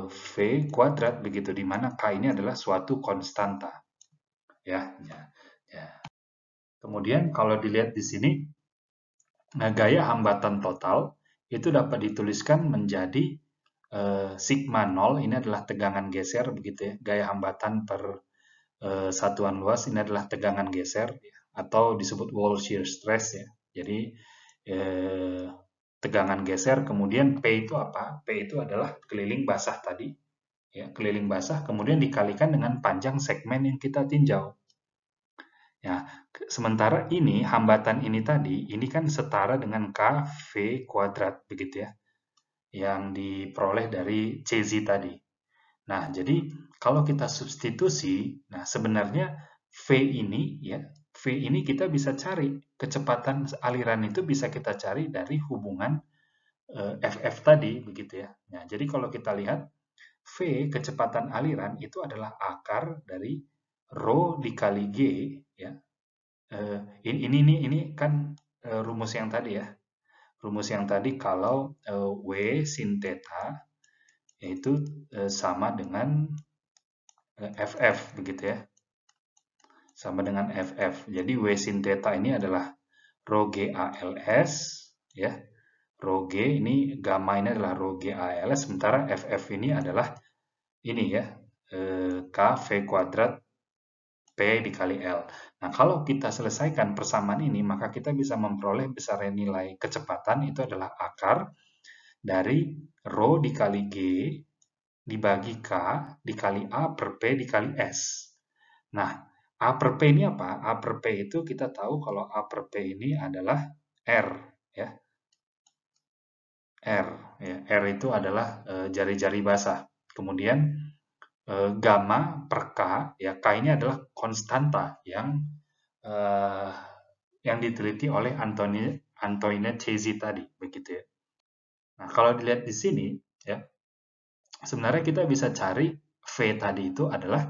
V kuadrat begitu, di mana K ini adalah suatu konstanta. Ya. Kemudian kalau dilihat di sini, nah, gaya hambatan total itu dapat dituliskan menjadi sigma 0, ini adalah tegangan geser begitu ya. Gaya hambatan per satuan luas ini adalah tegangan geser ya, atau disebut wall shear stress ya. Jadi tegangan geser, kemudian P itu apa? P itu adalah keliling basah tadi. Ya, keliling basah kemudian dikalikan dengan panjang segmen yang kita tinjau. Ya, sementara ini hambatan ini tadi, ini kan setara dengan KV kuadrat begitu ya, yang diperoleh dari CZ tadi. Nah, jadi kalau kita substitusi, nah sebenarnya V ini ya, V ini kita bisa cari kecepatan aliran itu bisa kita cari dari hubungan FF tadi begitu ya. Nah, jadi kalau kita lihat V kecepatan aliran itu adalah akar dari rho dikali G ya. Ini kan rumus yang tadi ya. Rumus yang tadi kalau W sin theta yaitu sama dengan FF begitu ya. Sama dengan FF. Jadi W sin theta ini adalah rho GALS ya. Rho G ini gamma ini adalah rho GALS, sementara FF ini adalah ini ya, K V kuadrat P dikali L. Nah, kalau kita selesaikan persamaan ini, maka kita bisa memperoleh besaran nilai kecepatan itu adalah akar dari rho dikali G dibagi K dikali A per P dikali S. Nah, A per P ini apa? A per P itu kita tahu kalau A per P ini adalah R. Ya. R. Ya. R itu adalah jari-jari basah. Kemudian gamma per K, ya K ini adalah konstanta yang diteliti oleh Antoine Chesi tadi, begitu ya. Nah, kalau dilihat di sini, ya sebenarnya kita bisa cari V tadi itu adalah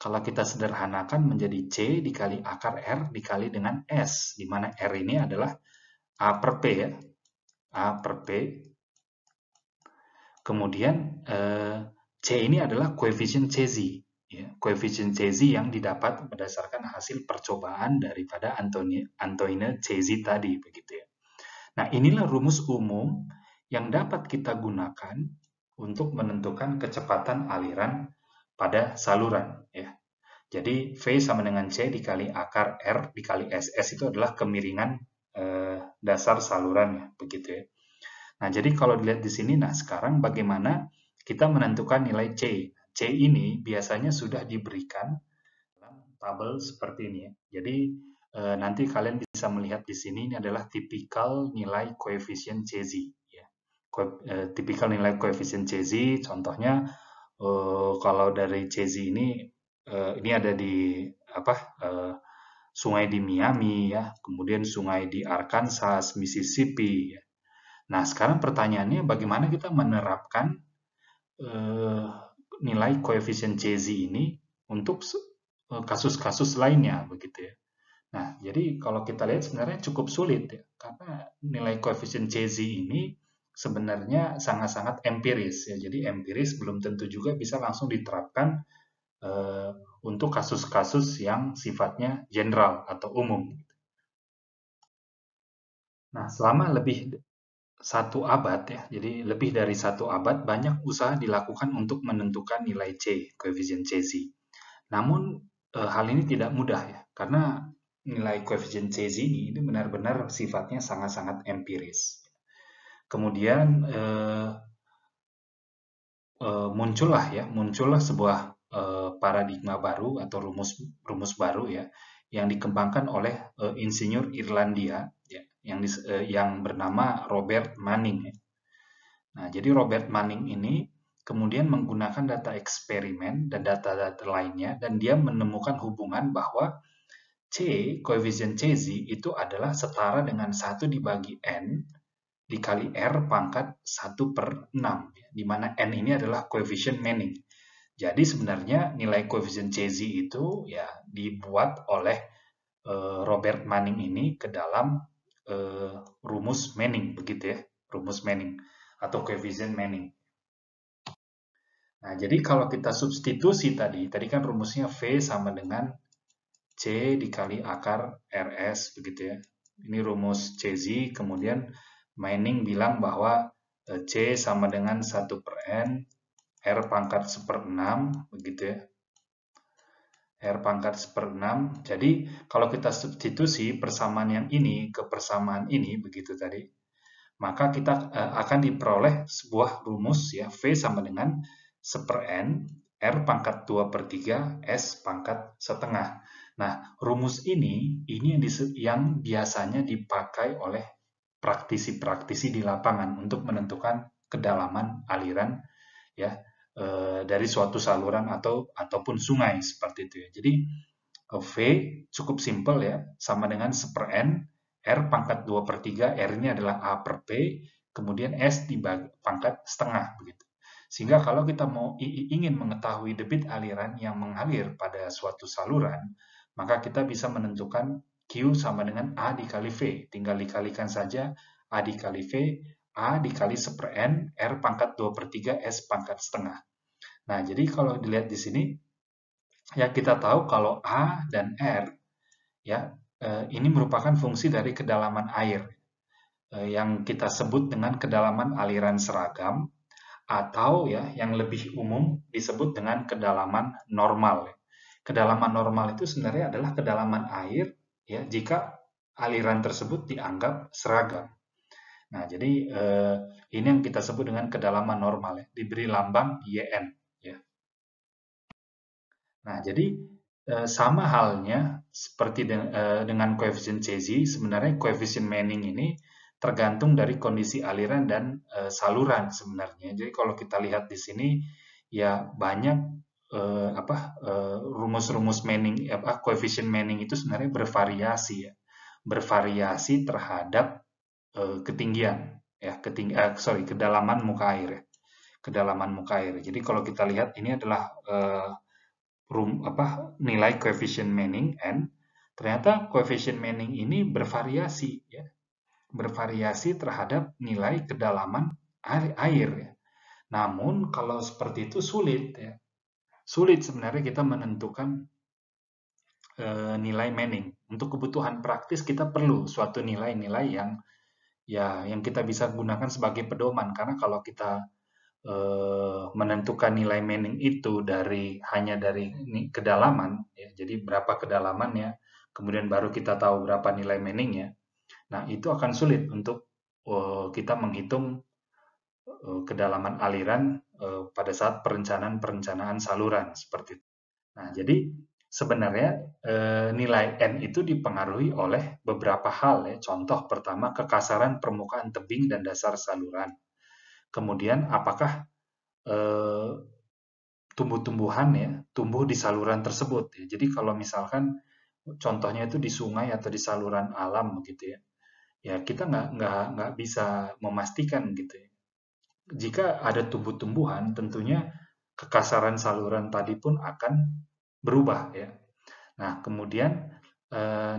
kalau kita sederhanakan menjadi C dikali akar R dikali dengan S, di mana R ini adalah A per P ya, A per P. Kemudian C ini adalah koefisien Chesi, ya, koefisien Chesi yang didapat berdasarkan hasil percobaan daripada Antoine Chesi tadi, begitu ya. Nah, inilah rumus umum yang dapat kita gunakan untuk menentukan kecepatan aliran pada saluran, ya. Jadi V sama dengan C dikali akar R dikali S. S itu adalah kemiringan dasar saluran ya, begitu ya. Nah, jadi kalau dilihat di sini, nah sekarang bagaimana kita menentukan nilai C? C ini biasanya sudah diberikan dalam tabel seperti ini ya. Jadi nanti kalian bisa melihat di sini ini adalah tipikal nilai koefisien CZ ya. Tipikal nilai koefisien CZ contohnya kalau dari CZ ini ada di apa sungai di Miami ya, kemudian sungai di Arkansas, Mississippi ya. Nah, sekarang pertanyaannya bagaimana kita menerapkan eh, nilai koefisien CZ ini untuk kasus-kasus lainnya begitu ya. Nah, jadi kalau kita lihat sebenarnya cukup sulit ya, karena nilai koefisien CZ ini sebenarnya sangat-sangat empiris ya. Jadi empiris belum tentu juga bisa langsung diterapkan untuk kasus-kasus yang sifatnya general atau umum. Nah, selama lebih satu abad ya, jadi lebih dari satu abad banyak usaha dilakukan untuk menentukan nilai C, koefisien CZ. Namun hal ini tidak mudah ya, karena nilai koefisien CZ ini benar-benar sifatnya sangat-sangat empiris. Kemudian muncullah sebuah paradigma baru atau rumus baru ya, yang dikembangkan oleh insinyur Irlandia ya, yang bernama Robert Manning ya. Nah, jadi Robert Manning ini kemudian menggunakan data eksperimen dan data-data lainnya, dan dia menemukan hubungan bahwa koefisien CZ itu adalah setara dengan 1 dibagi N dikali R pangkat 1 per 6, di mana N ini adalah koefisien Manning. Jadi sebenarnya nilai koefisien CZ itu ya dibuat oleh Robert Manning ini ke dalam rumus Manning, begitu ya, rumus Manning atau koefisien Manning. Nah, jadi kalau kita substitusi tadi kan rumusnya V sama dengan C dikali akar RS, begitu ya. Ini rumus CZ, kemudian Manning bilang bahwa C sama dengan 1 per N, R pangkat 1/6, begitu ya. R pangkat 1/6. Jadi, kalau kita substitusi persamaan yang ini ke persamaan ini, begitu tadi, maka kita akan diperoleh sebuah rumus ya, V sama dengan 1/N, R pangkat 2/3, S pangkat setengah. Nah, rumus ini yang biasanya dipakai oleh praktisi-praktisi di lapangan untuk menentukan kedalaman aliran ya dari suatu saluran ataupun sungai seperti itu ya. Jadi V cukup simpel ya, sama dengan 1/N, R pangkat 2/3, R ini adalah A per P, kemudian S dibagi pangkat setengah begitu. Sehingga kalau kita ingin mengetahui debit aliran yang mengalir pada suatu saluran, maka kita bisa menentukan Q sama dengan A dikali V. Tinggal dikalikan saja A dikali V, A dikali 1/N, R pangkat 2/3, S pangkat setengah. Nah, jadi kalau dilihat di sini, ya kita tahu kalau A dan R ya ini merupakan fungsi dari kedalaman air yang kita sebut dengan kedalaman aliran seragam, atau ya yang lebih umum disebut dengan kedalaman normal. Kedalaman normal itu sebenarnya adalah kedalaman air ya jika aliran tersebut dianggap seragam. Nah, jadi ini yang kita sebut dengan kedalaman normal ya, diberi lambang YN ya. Nah, jadi sama halnya seperti dengan koefisien CZ, sebenarnya koefisien Manning ini tergantung dari kondisi aliran dan saluran sebenarnya. Jadi kalau kita lihat di sini ya banyak rumus-rumus Manning koefisien Manning itu sebenarnya bervariasi ya. Bervariasi terhadap ketinggian ya, kedalaman muka air ya. Kedalaman muka air. Jadi kalau kita lihat ini adalah nilai koefisien Manning N, ternyata koefisien Manning ini bervariasi ya. Bervariasi terhadap nilai kedalaman air ya. Namun kalau seperti itu sulit ya. Sulit sebenarnya kita menentukan nilai Manning. Untuk kebutuhan praktis kita perlu suatu nilai-nilai yang kita bisa gunakan sebagai pedoman, karena kalau kita menentukan nilai Manning itu hanya dari kedalaman, ya, jadi berapa kedalamannya, kemudian baru kita tahu berapa nilai Manningnya. Nah, itu akan sulit untuk kita menghitung kedalaman aliran pada saat perencanaan saluran seperti itu. Nah, jadi sebenarnya nilai N itu dipengaruhi oleh beberapa hal ya. Contoh pertama, kekasaran permukaan tebing dan dasar saluran. Kemudian apakah tumbuh-tumbuhan ya tumbuh di saluran tersebut ya. Jadi kalau misalkan contohnya itu di sungai atau di saluran alam begitu ya, ya kita nggak bisa memastikan gitu ya. Jika ada tumbuh-tumbuhan, tentunya kekasaran saluran tadi pun akan berubah ya. Nah, kemudian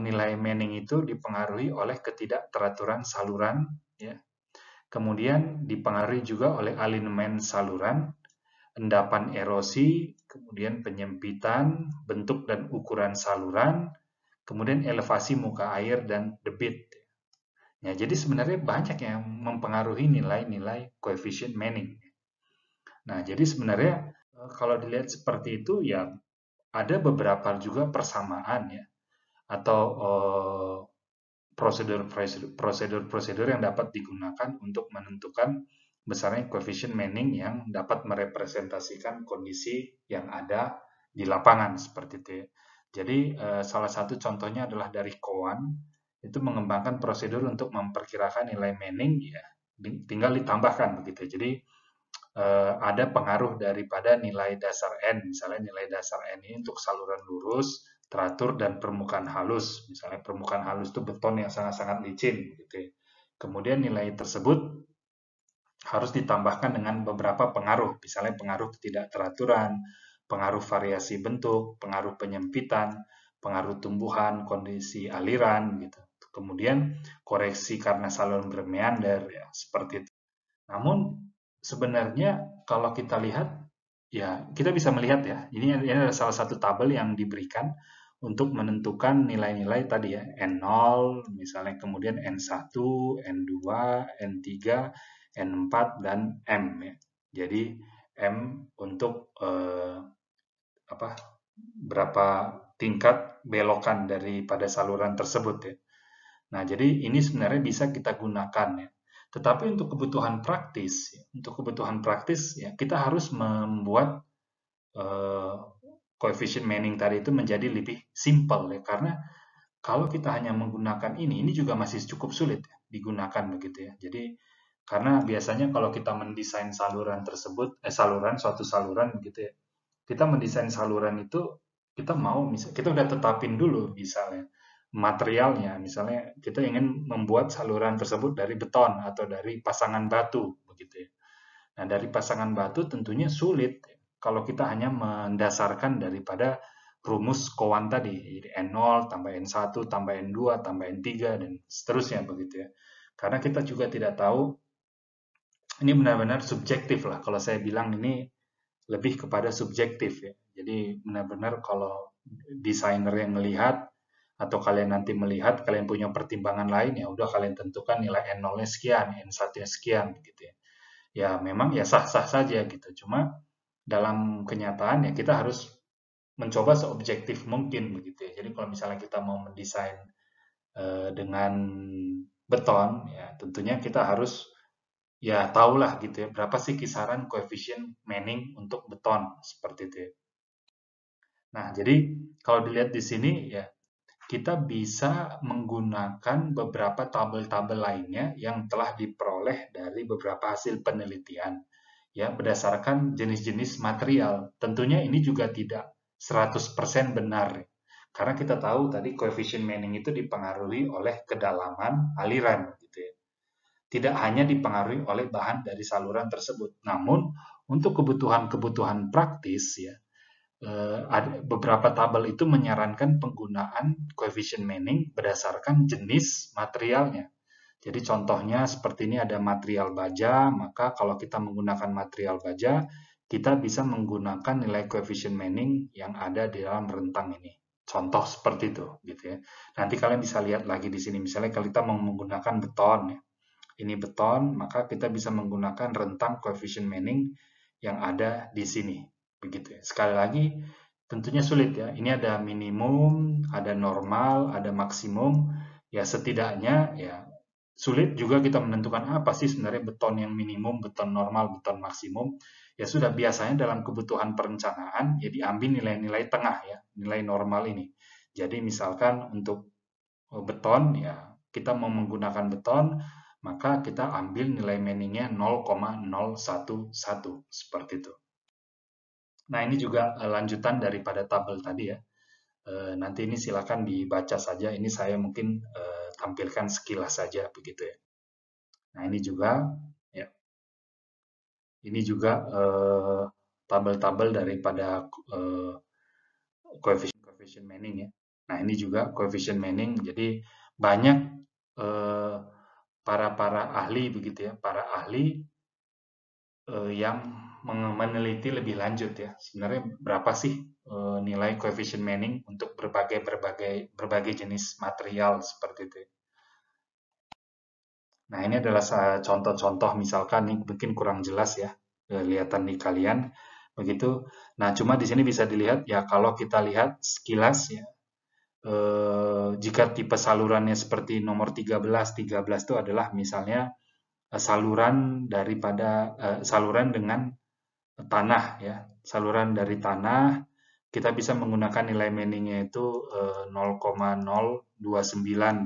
nilai Manning itu dipengaruhi oleh ketidakteraturan saluran ya. Kemudian dipengaruhi juga oleh alinemen saluran, endapan erosi, kemudian penyempitan, bentuk dan ukuran saluran, kemudian elevasi muka air dan debit. Ya, jadi sebenarnya banyak yang mempengaruhi nilai-nilai koefisien Manning. Nah, jadi sebenarnya kalau dilihat seperti itu ya ada beberapa juga persamaan ya atau prosedur yang dapat digunakan untuk menentukan besarnya koefisien Manning yang dapat merepresentasikan kondisi yang ada di lapangan seperti itu ya. Jadi salah satu contohnya adalah dari Cowan itu mengembangkan prosedur untuk memperkirakan nilai Manning ya tinggal ditambahkan begitu. Jadi ada pengaruh daripada nilai dasar N, misalnya nilai dasar N ini untuk saluran lurus, teratur, dan permukaan halus. Misalnya permukaan halus itu beton yang sangat-sangat licin. Gitu ya. Kemudian nilai tersebut harus ditambahkan dengan beberapa pengaruh, misalnya pengaruh ketidakteraturan, pengaruh variasi bentuk, pengaruh penyempitan, pengaruh tumbuhan, kondisi aliran, gitu. Kemudian koreksi karena saluran bermeander, ya seperti itu. Namun sebenarnya kalau kita lihat, ya kita bisa melihat ya, ini adalah salah satu tabel yang diberikan untuk menentukan nilai-nilai tadi ya, N0, misalnya kemudian N1, N2, N3, N4, dan M ya. Jadi M untuk berapa tingkat belokan daripada saluran tersebut ya. Nah, jadi ini sebenarnya bisa kita gunakan ya. Tetapi untuk kebutuhan praktis ya kita harus membuat koefisien Manning tadi itu menjadi lebih simpel ya karena kalau kita hanya menggunakan ini juga masih cukup sulit ya, digunakan begitu ya. Jadi karena biasanya kalau kita mendesain suatu saluran begitu ya, kita mendesain saluran itu kita udah tetapin dulu misalnya materialnya, misalnya kita ingin membuat saluran tersebut dari beton atau dari pasangan batu begitu ya. Nah, dari pasangan batu tentunya sulit kalau kita hanya mendasarkan daripada rumus Cowan tadi, N0 tambah N1 tambah N2 tambah N3 dan seterusnya begitu ya. Karena kita juga tidak tahu, ini benar-benar subjektif lah. Kalau saya bilang ini lebih kepada subjektif ya. Jadi benar-benar kalau desainer yang melihat atau kalian nanti melihat, kalian punya pertimbangan lain, ya udah kalian tentukan nilai N0-nya sekian, N1-nya sekian gitu ya. Ya memang ya sah-sah saja gitu. Cuma dalam kenyataan ya kita harus mencoba seobjektif mungkin begitu ya. Jadi kalau misalnya kita mau mendesain dengan beton, ya tentunya kita harus ya tahulah gitu ya berapa sih kisaran koefisien Manning untuk beton seperti itu ya. Nah, jadi kalau dilihat di sini ya kita bisa menggunakan beberapa tabel-tabel lainnya yang telah diperoleh dari beberapa hasil penelitian ya berdasarkan jenis-jenis material. Tentunya ini juga tidak 100% benar karena kita tahu tadi koefisien Manning itu dipengaruhi oleh kedalaman aliran gitu ya. Tidak hanya dipengaruhi oleh bahan dari saluran tersebut. Namun untuk kebutuhan-kebutuhan praktis ya beberapa tabel itu menyarankan penggunaan koefisien Manning berdasarkan jenis materialnya. Jadi contohnya seperti ini ada material baja, maka kalau kita menggunakan material baja, kita bisa menggunakan nilai koefisien Manning yang ada di dalam rentang ini. Contoh seperti itu, gitu ya. Nanti kalian bisa lihat lagi di sini, misalnya kalau kita mau menggunakan beton, ya. ini beton, maka kita bisa menggunakan rentang coefficient Manning yang ada di sini. Begitu ya. Sekali lagi, tentunya sulit ya. Ini ada minimum, ada normal, ada maksimum. Ya setidaknya ya sulit juga kita menentukan apa sih sebenarnya beton yang minimum, beton normal, beton maksimum. Ya sudah biasanya dalam kebutuhan perencanaan ya diambil nilai-nilai tengah ya, nilai normal ini. Jadi misalkan untuk beton ya kita mau menggunakan beton maka kita ambil nilai Manningnya 0,011 seperti itu. Nah ini juga lanjutan daripada tabel tadi ya. Nanti ini silakan dibaca saja. Ini saya mungkin tampilkan sekilas saja begitu ya. Nah ini juga ya. Ini juga tabel-tabel daripada coefficient Manning ya. Nah ini juga coefficient Manning. Jadi banyak para ahli begitu ya, para ahli yang meneliti lebih lanjut ya. Sebenarnya berapa sih nilai coefficient Manning untuk berbagai jenis material seperti itu. Nah ini adalah contoh-contoh misalkan ini mungkin kurang jelas ya kelihatan di kalian begitu. Nah cuma di sini bisa dilihat ya kalau kita lihat sekilas ya jika tipe salurannya seperti nomor 13 itu adalah misalnya saluran dengan tanah ya, saluran dari tanah kita bisa menggunakan nilai Manningnya itu 0,029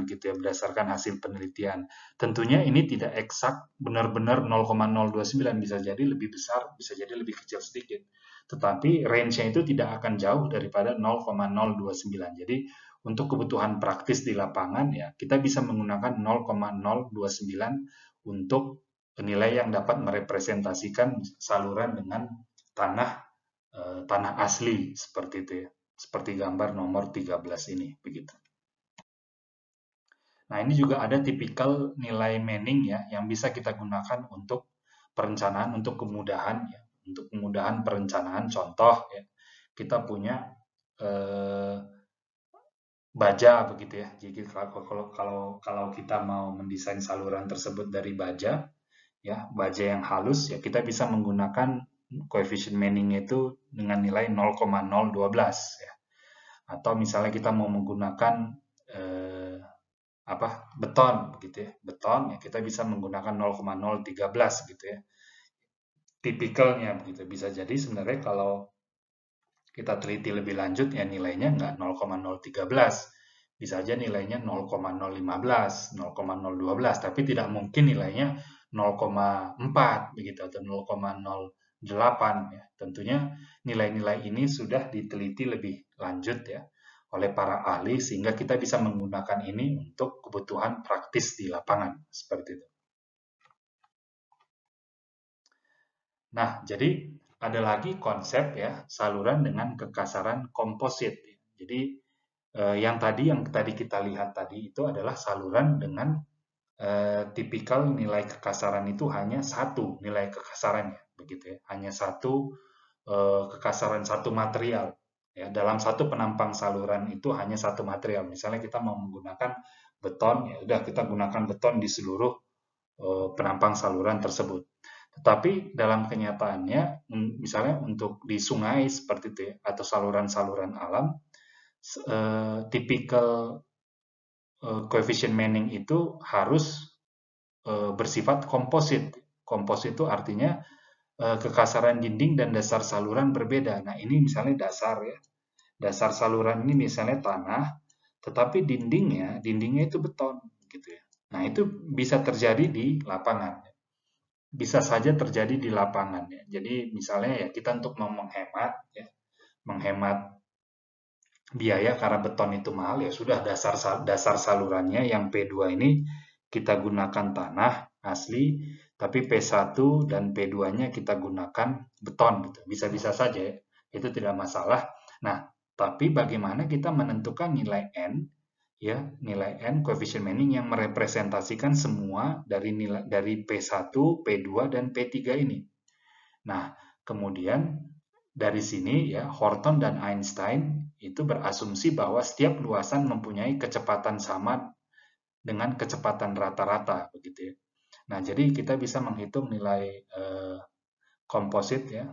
begitu ya berdasarkan hasil penelitian. Tentunya ini tidak eksak benar-benar 0,029, bisa jadi lebih besar, bisa jadi lebih kecil sedikit. Tetapi range-nya itu tidak akan jauh daripada 0,029. Jadi untuk kebutuhan praktis di lapangan ya kita bisa menggunakan 0,029 untuk nilai yang dapat merepresentasikan saluran dengan tanah asli seperti itu ya. Seperti gambar nomor 13 ini begitu. Nah, ini juga ada tipikal nilai Manning ya yang bisa kita gunakan untuk perencanaan untuk kemudahan ya. Untuk kemudahan perencanaan contoh ya. Kita punya baja begitu ya. Jadi kalau kita mau mendesain saluran tersebut dari baja ya, baja yang halus ya kita bisa menggunakan coefficient Manning itu dengan nilai 0,012 ya. Atau misalnya kita mau menggunakan beton begitu ya. Beton ya kita bisa menggunakan 0,013 gitu ya. Tipikalnya begitu. Bisa jadi sebenarnya kalau kita teliti lebih lanjut ya nilainya nggak 0,013. Bisa aja nilainya 0,015, 0,012, tapi tidak mungkin nilainya 0,4 begitu atau 0,08 ya. Tentunya nilai-nilai ini sudah diteliti lebih lanjut ya oleh para ahli sehingga kita bisa menggunakan ini untuk kebutuhan praktis di lapangan seperti itu. Nah, jadi ada lagi konsep ya saluran dengan kekasaran komposit. Jadi yang tadi kita lihat tadi itu adalah saluran dengan tipikal nilai kekasaran itu hanya satu nilai kekasarannya begitu ya, hanya satu kekasaran satu material ya dalam satu penampang saluran itu hanya satu material. Misalnya kita mau menggunakan beton ya udah kita gunakan beton di seluruh penampang saluran tersebut. Tetapi dalam kenyataannya misalnya untuk di sungai seperti itu ya atau saluran-saluran alam tipikal coefficient Manning itu harus bersifat komposit. Komposit itu artinya kekasaran dinding dan dasar saluran berbeda. Nah, ini misalnya dasar ya. Dasar saluran ini misalnya tanah, tetapi dindingnya itu beton gitu ya. Nah, itu bisa terjadi di lapangan. Bisa saja terjadi di lapangan ya. Jadi misalnya ya kita untuk menghemat ya, menghemat biaya karena beton itu mahal ya sudah dasar salurannya yang P2 ini kita gunakan tanah asli tapi P1 dan P2-nya kita gunakan beton gitu. Bisa-bisa saja ya. Itu tidak masalah. Nah, tapi bagaimana kita menentukan nilai N ya, nilai N coefficient Manning yang merepresentasikan semua dari P1, P2 dan P3 ini. Nah, kemudian dari sini ya Horton dan Einstein itu berasumsi bahwa setiap luasan mempunyai kecepatan sama dengan kecepatan rata-rata begitu ya. Nah, jadi kita bisa menghitung nilai komposit ya,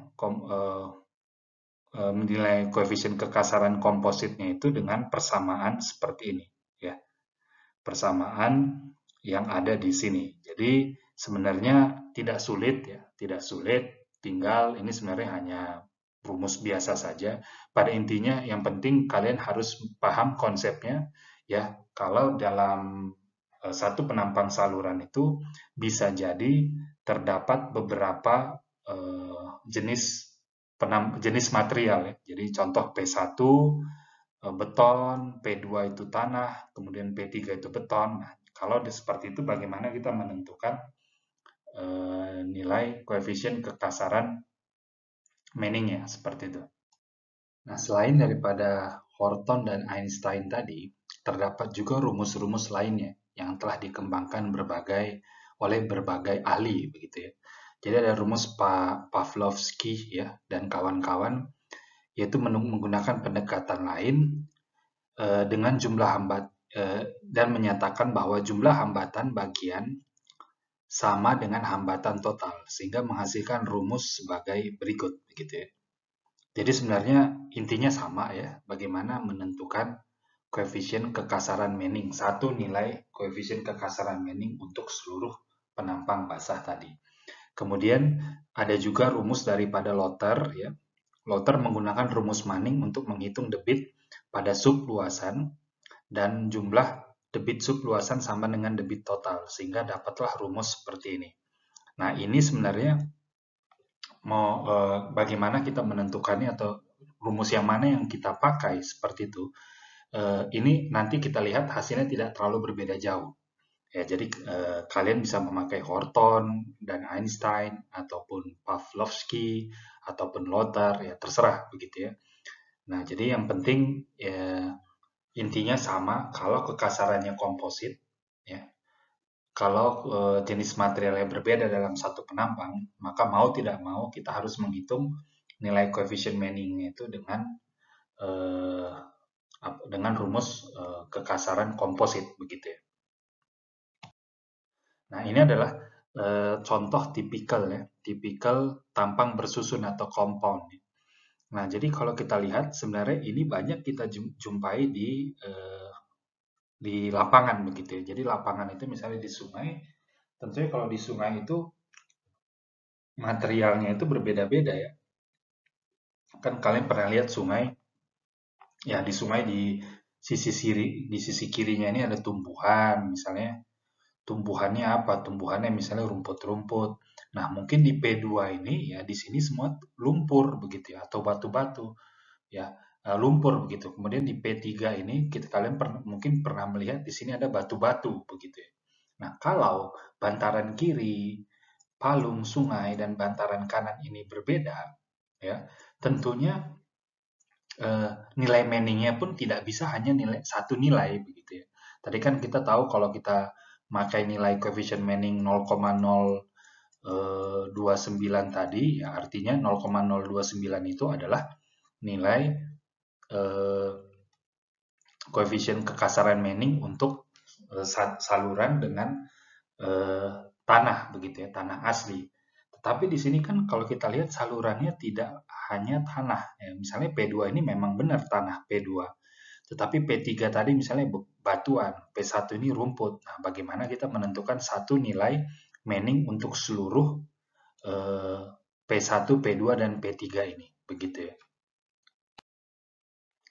nilai koefisien kekasaran kompositnya itu dengan persamaan seperti ini ya. Persamaan yang ada di sini. Jadi sebenarnya tidak sulit ya, tidak sulit, tinggal ini sebenarnya hanya rumus biasa saja. Pada intinya yang penting kalian harus paham konsepnya ya. Kalau dalam satu penampang saluran itu bisa jadi terdapat beberapa jenis material ya. Jadi contoh P1 beton, P2 itu tanah, kemudian P3 itu beton. Nah, kalau seperti itu bagaimana kita menentukan nilai koefisien kekasaran Manning ya, seperti itu. Nah, selain daripada Horton dan Einstein tadi, terdapat juga rumus-rumus lainnya yang telah dikembangkan oleh berbagai ahli begitu ya. Jadi ada rumus Pavlovsky ya dan kawan-kawan, yaitu menggunakan pendekatan lain dengan jumlah dan menyatakan bahwa jumlah hambatan bagian sama dengan hambatan total sehingga menghasilkan rumus sebagai berikut begitu ya. Jadi sebenarnya intinya sama ya, bagaimana menentukan koefisien kekasaran Manning, satu nilai koefisien kekasaran Manning untuk seluruh penampang basah tadi. Kemudian ada juga rumus daripada Lotter ya. Lotter menggunakan rumus Manning untuk menghitung debit pada subluasan dan jumlah debit subluasan sama dengan debit total, sehingga dapatlah rumus seperti ini. Nah, ini sebenarnya bagaimana kita menentukannya atau rumus yang mana yang kita pakai seperti itu, ini nanti kita lihat hasilnya tidak terlalu berbeda jauh. Ya, jadi kalian bisa memakai Horton dan Einstein ataupun Pavlovsky ataupun Lotter ya terserah begitu ya. Nah, jadi yang penting ya intinya sama kalau kekasarannya komposit ya. Kalau jenis material yang berbeda dalam satu penampang, maka mau tidak mau kita harus menghitung nilai koefisien Manning itu dengan rumus kekasaran komposit begitu ya. Nah, ini adalah contoh tipikal tampang bersusun atau compound. Nah, jadi kalau kita lihat sebenarnya ini banyak kita jumpai di lapangan begitu ya. Jadi lapangan itu misalnya di sungai, tentunya kalau di sungai itu materialnya itu berbeda-beda ya. Kan kalian pernah lihat sungai, ya di sungai di sisi kirinya ini ada tumbuhan, misalnya tumbuhannya apa? Tumbuhannya misalnya rumput-rumput. Nah, mungkin di P2 ini ya di sini semua lumpur begitu ya atau batu-batu ya. Lumpur begitu. Kemudian di P3 ini kalian mungkin pernah melihat di sini ada batu-batu begitu ya. Nah, kalau bantaran kiri, palung sungai dan bantaran kanan ini berbeda ya, tentunya nilai Manning-nya pun tidak bisa hanya satu nilai begitu ya. Tadi kan kita tahu kalau kita pakai nilai koefisien Manning 0,029 tadi, ya artinya 0,029 itu adalah nilai koefisien kekasaran Manning untuk saluran dengan tanah begitu ya, tanah asli. Tetapi di sini kan kalau kita lihat salurannya tidak hanya tanah. Ya, misalnya P2 ini memang benar tanah P2. Tetapi P3 tadi misalnya batuan, P1 ini rumput. Nah, bagaimana kita menentukan satu nilai Manning untuk seluruh P1, P2, dan P3 ini. Begitu ya.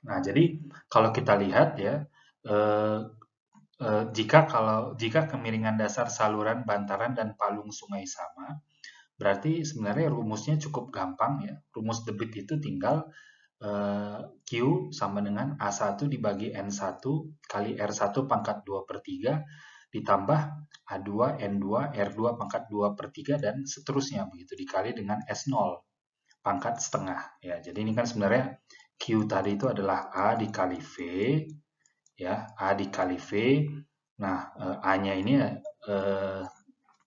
Nah, jadi kalau kita lihat ya, jika kemiringan dasar saluran, bantaran, dan palung sungai sama, berarti sebenarnya rumusnya cukup gampang ya. Rumus debit itu tinggal Q sama dengan A1 dibagi N1 kali R1 pangkat 2/3 ditambah A2, N2, R2 pangkat 2/3 dan seterusnya begitu dikali dengan S0 pangkat setengah ya. Jadi ini kan sebenarnya Q tadi itu adalah A dikali V ya, A dikali V. Nah, A-nya ini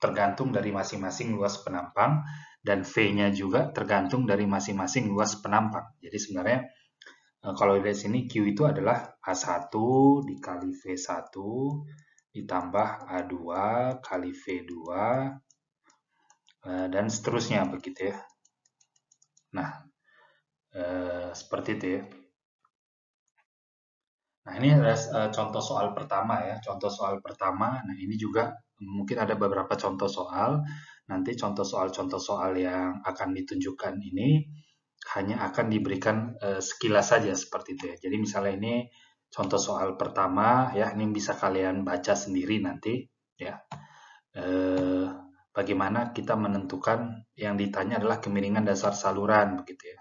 tergantung dari masing-masing luas penampang dan V-nya juga tergantung dari masing-masing luas penampang. Jadi sebenarnya kalau dari sini Q itu adalah A1 dikali V1 ditambah A2 kali V2 dan seterusnya begitu ya. Nah, seperti itu ya. Nah, ini adalah contoh soal pertama ya. Contoh soal pertama. Nah, ini juga mungkin ada beberapa contoh soal. Nanti contoh soal yang akan ditunjukkan ini hanya akan diberikan sekilas saja seperti itu ya. Jadi misalnya ini contoh soal pertama ya, ini bisa kalian baca sendiri nanti ya. Bagaimana kita menentukan yang ditanya adalah kemiringan dasar saluran begitu ya.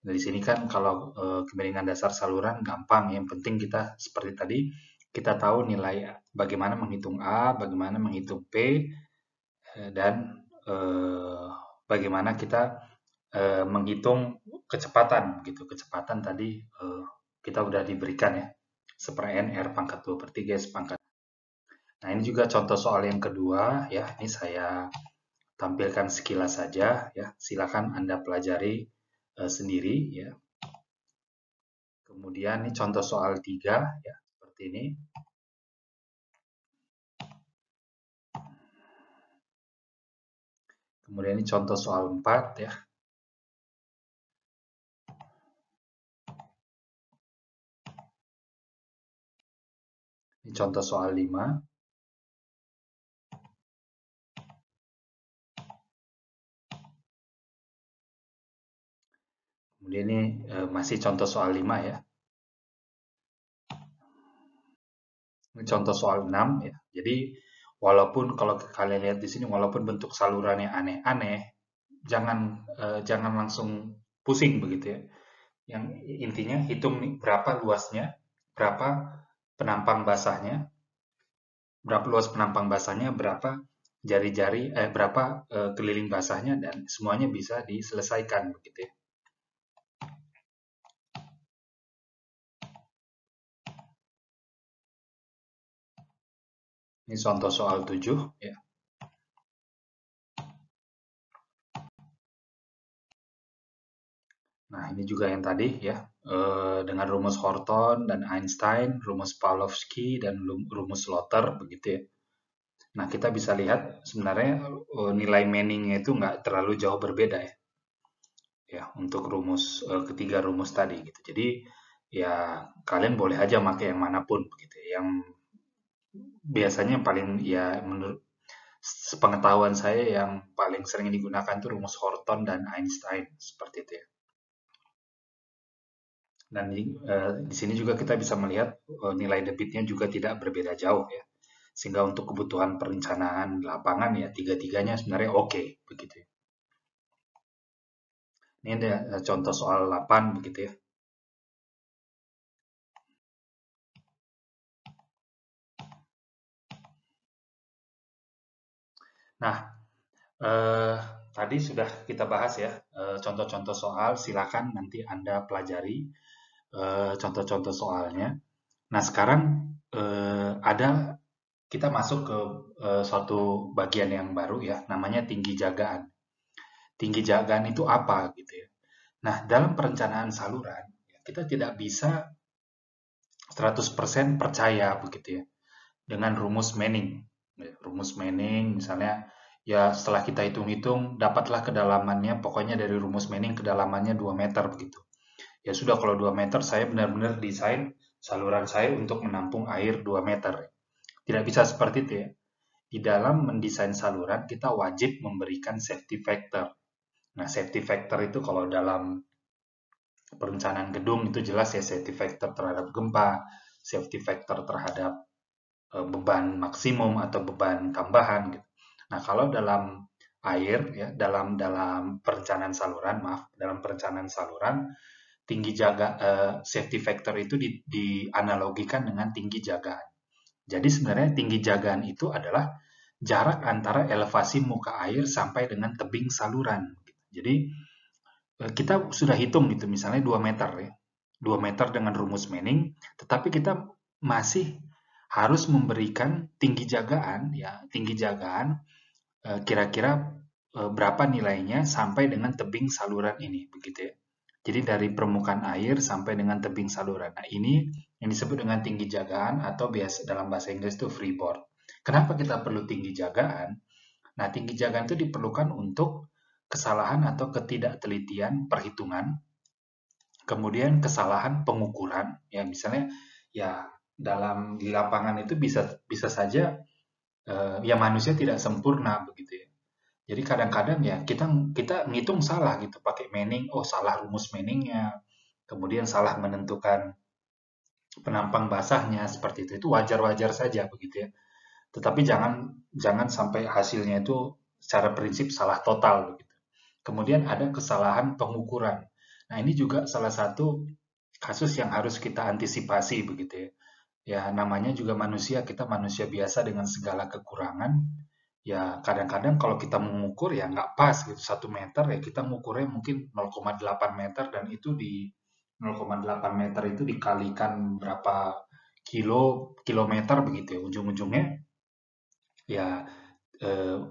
Nah, di sini kan kalau kemiringan dasar saluran gampang, yang penting kita seperti tadi kita tahu nilai bagaimana menghitung A, bagaimana menghitung P, dan bagaimana kita menghitung kecepatan gitu. Kecepatan tadi kita udah diberikan ya, 1/n R pangkat 2/3 S pangkat. Nah, ini juga contoh soal yang kedua ya. Ini saya tampilkan sekilas saja ya. Silakan Anda pelajari sendiri ya. Kemudian ini contoh soal 3 ya, seperti ini. Kemudian ini contoh soal 4 ya. Ini contoh soal 5. Kemudian ini masih contoh soal 5 ya. Ini contoh soal 6 ya. Jadi walaupun kalau kalian lihat di sini walaupun bentuk salurannya aneh-aneh, jangan langsung pusing begitu ya. Yang intinya hitung nih berapa luasnya, berapa penampang basahnya, berapa luas penampang basahnya, berapa jari-jari berapa keliling basahnya, dan semuanya bisa diselesaikan begitu ya. Ini contoh soal 7 ya. Nah, ini juga yang tadi ya, dengan rumus Horton dan Einstein, rumus Pavlovsky dan rumus Slaughter begitu ya. Nah, kita bisa lihat sebenarnya nilai Manning-nya itu nggak terlalu jauh berbeda ya. Ya, untuk rumus ketiga rumus tadi gitu. Jadi ya kalian boleh aja pakai yang manapun begitu ya. Yang biasanya paling ya menurut sepengetahuan saya yang paling sering digunakan itu rumus Horton dan Einstein seperti itu ya. Dan di sini juga kita bisa melihat nilai debitnya juga tidak berbeda jauh ya. Sehingga untuk kebutuhan perencanaan lapangan ya tiga-tiganya sebenarnya oke begitu ya. Ini ada contoh soal 8 begitu ya. Nah, tadi sudah kita bahas ya contoh-contoh soal, silakan nanti Anda pelajari contoh-contoh soalnya. Nah, sekarang kita masuk ke suatu bagian yang baru ya, namanya tinggi jagaan. Tinggi jagaan itu apa gitu ya. Nah, dalam perencanaan saluran, kita tidak bisa 100% percaya begitu ya dengan rumus Manning. Rumus Manning misalnya ya setelah kita hitung-hitung dapatlah kedalamannya, pokoknya dari rumus Manning kedalamannya 2 meter begitu. Ya sudah, kalau 2 meter saya benar-benar desain saluran saya untuk menampung air 2 meter. Tidak bisa seperti itu ya. Di dalam mendesain saluran kita wajib memberikan safety factor. Nah, safety factor itu kalau dalam perencanaan gedung itu jelas ya, safety factor terhadap gempa, safety factor terhadap beban maksimum atau beban tambahan gitu. Nah, kalau dalam air ya, dalam perencanaan saluran, dalam perencanaan saluran tinggi safety factor itu dianalogikan dengan tinggi jagaan. Jadi sebenarnya tinggi jagaan itu adalah jarak antara elevasi muka air sampai dengan tebing saluran. Jadi kita sudah hitung gitu, misalnya 2 meter ya. 2 meter dengan rumus Manning, tetapi kita masih harus memberikan tinggi jagaan ya, tinggi jagaan kira-kira berapa nilainya sampai dengan tebing saluran ini begitu ya. Jadi dari permukaan air sampai dengan tebing saluran. Nah, ini yang disebut dengan tinggi jagaan atau dalam bahasa Inggris itu freeboard. Kenapa kita perlu tinggi jagaan? Nah, tinggi jagaan itu diperlukan untuk kesalahan atau ketidaktelitian perhitungan, kemudian kesalahan pengukuran. Ya, misalnya ya di lapangan itu bisa saja ya manusia tidak sempurna begitu ya. Jadi kadang-kadang ya kita ngitung salah gitu pakai Manning, oh salah rumus Manningnya, kemudian salah menentukan penampang basahnya seperti itu wajar-wajar saja begitu ya. Tetapi jangan sampai hasilnya itu secara prinsip salah total begitu. Kemudian ada kesalahan pengukuran. Nah, ini juga salah satu kasus yang harus kita antisipasi begitu ya. Ya, namanya juga manusia, kita manusia biasa dengan segala kekurangan. Ya, kadang-kadang kalau kita mengukur ya nggak pas gitu, 1 meter ya kita mengukurnya mungkin 0,8 meter dan itu di 0,8 meter itu dikalikan berapa kilometer begitu ya. Ujung-ujungnya ya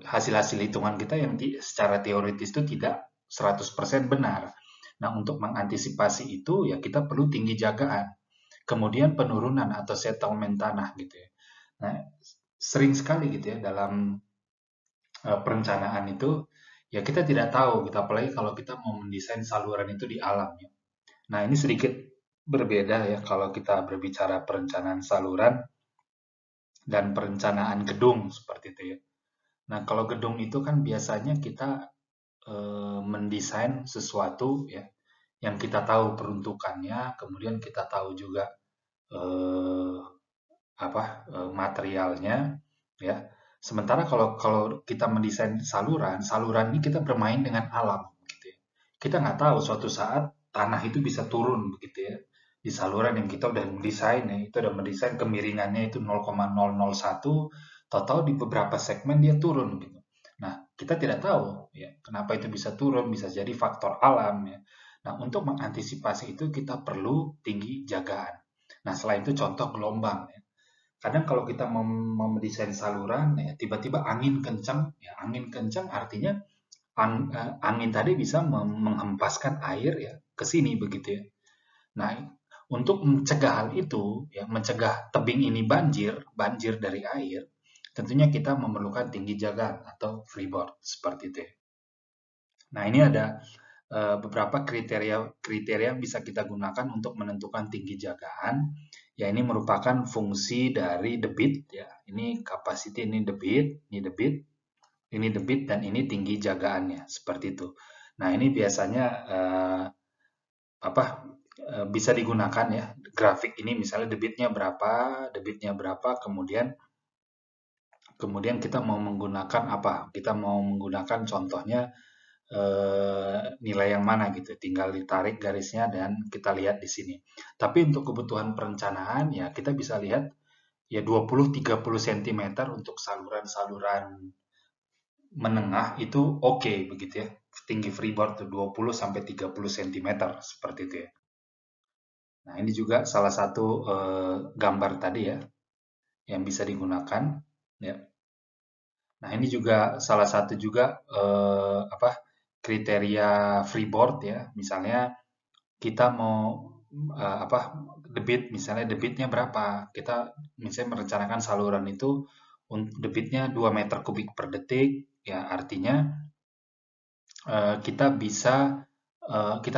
hasil-hasil hitungan kita yang secara teoritis itu tidak 100% benar. Nah, untuk mengantisipasi itu ya kita perlu tinggi jagaan. Kemudian penurunan atau settlement tanah gitu ya. Nah, sering sekali gitu ya dalam perencanaan itu ya kita tidak tahu gitu, apalagi kalau kita mau mendesain saluran itu di alam ya. Nah, ini sedikit berbeda ya kalau kita berbicara perencanaan saluran dan perencanaan gedung seperti itu ya. Nah, kalau gedung itu kan biasanya kita mendesain sesuatu ya yang kita tahu peruntukannya, kemudian kita tahu juga eh, materialnya ya. Sementara kalau kalau kita mendesain saluran ini kita bermain dengan alam gitu ya. Kita nggak tahu suatu saat tanah itu bisa turun begitu ya. Di saluran yang kita udah mendesain ya, itu udah mendesain kemiringannya itu 0,001, total di beberapa segmen dia turun gitu. Nah, kita tidak tahu ya kenapa itu bisa turun, bisa jadi faktor alam ya. Nah, untuk mengantisipasi itu kita perlu tinggi jagaan. Nah, selain itu contoh gelombang ya. Kadang kalau kita mau mendesain saluran, ya tiba-tiba angin kencang, ya angin kencang artinya angin tadi bisa menghempaskan air ya ke sini begitu ya. Nah, untuk mencegah hal itu, ya mencegah tebing ini banjir dari air, tentunya kita memerlukan tinggi jagaan atau freeboard seperti itu ya. Nah, ini ada beberapa kriteria yang bisa kita gunakan untuk menentukan tinggi jagaan. Ya, ini merupakan fungsi dari debit ya. Ini capacity, ini debit dan ini tinggi jagaannya seperti itu. Nah, ini biasanya bisa digunakan ya. Grafik ini misalnya debitnya berapa, kemudian kita mau menggunakan apa? Kita mau menggunakan contohnya nilai yang mana gitu. Tinggal ditarik garisnya dan kita lihat di sini. Tapi untuk kebutuhan perencanaan ya kita bisa lihat ya 20-30 cm untuk saluran-saluran menengah itu oke begitu ya. Tinggi freeboard tuh 20 sampai 30 cm seperti itu ya. Nah, ini juga salah satu gambar tadi ya yang bisa digunakan ya. Nah, ini juga salah satu juga kriteria freeboard ya. Misalnya kita mau misalnya debitnya berapa? Kita misalnya merencanakan saluran itu debitnya 2 meter kubik per detik, ya artinya kita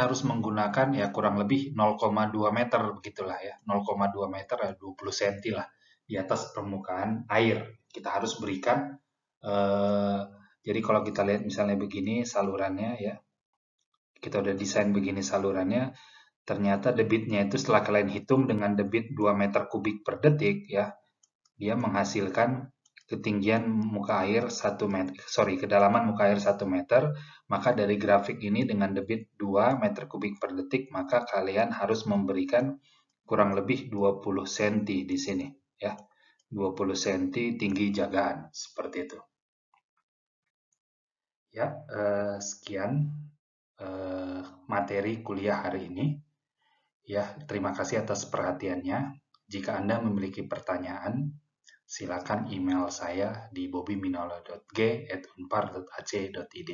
harus menggunakan ya kurang lebih 0,2 meter begitulah ya, 0,2 meter ya 20 cm lah di atas permukaan air. Kita harus berikan jadi kalau kita lihat misalnya begini salurannya ya, kita udah desain begini salurannya, ternyata debitnya itu setelah kalian hitung dengan debit 2 meter kubik per detik ya, dia menghasilkan ketinggian muka air 1 meter, kedalaman muka air 1 meter, maka dari grafik ini dengan debit 2 meter kubik per detik, maka kalian harus memberikan kurang lebih 20 cm di sini ya. 20 cm tinggi jagaan seperti itu. Ya, sekian materi kuliah hari ini. Ya, terima kasih atas perhatiannya. Jika Anda memiliki pertanyaan, silakan email saya di bobbyminolo.g@unpar.ac.id.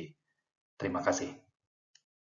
Terima kasih.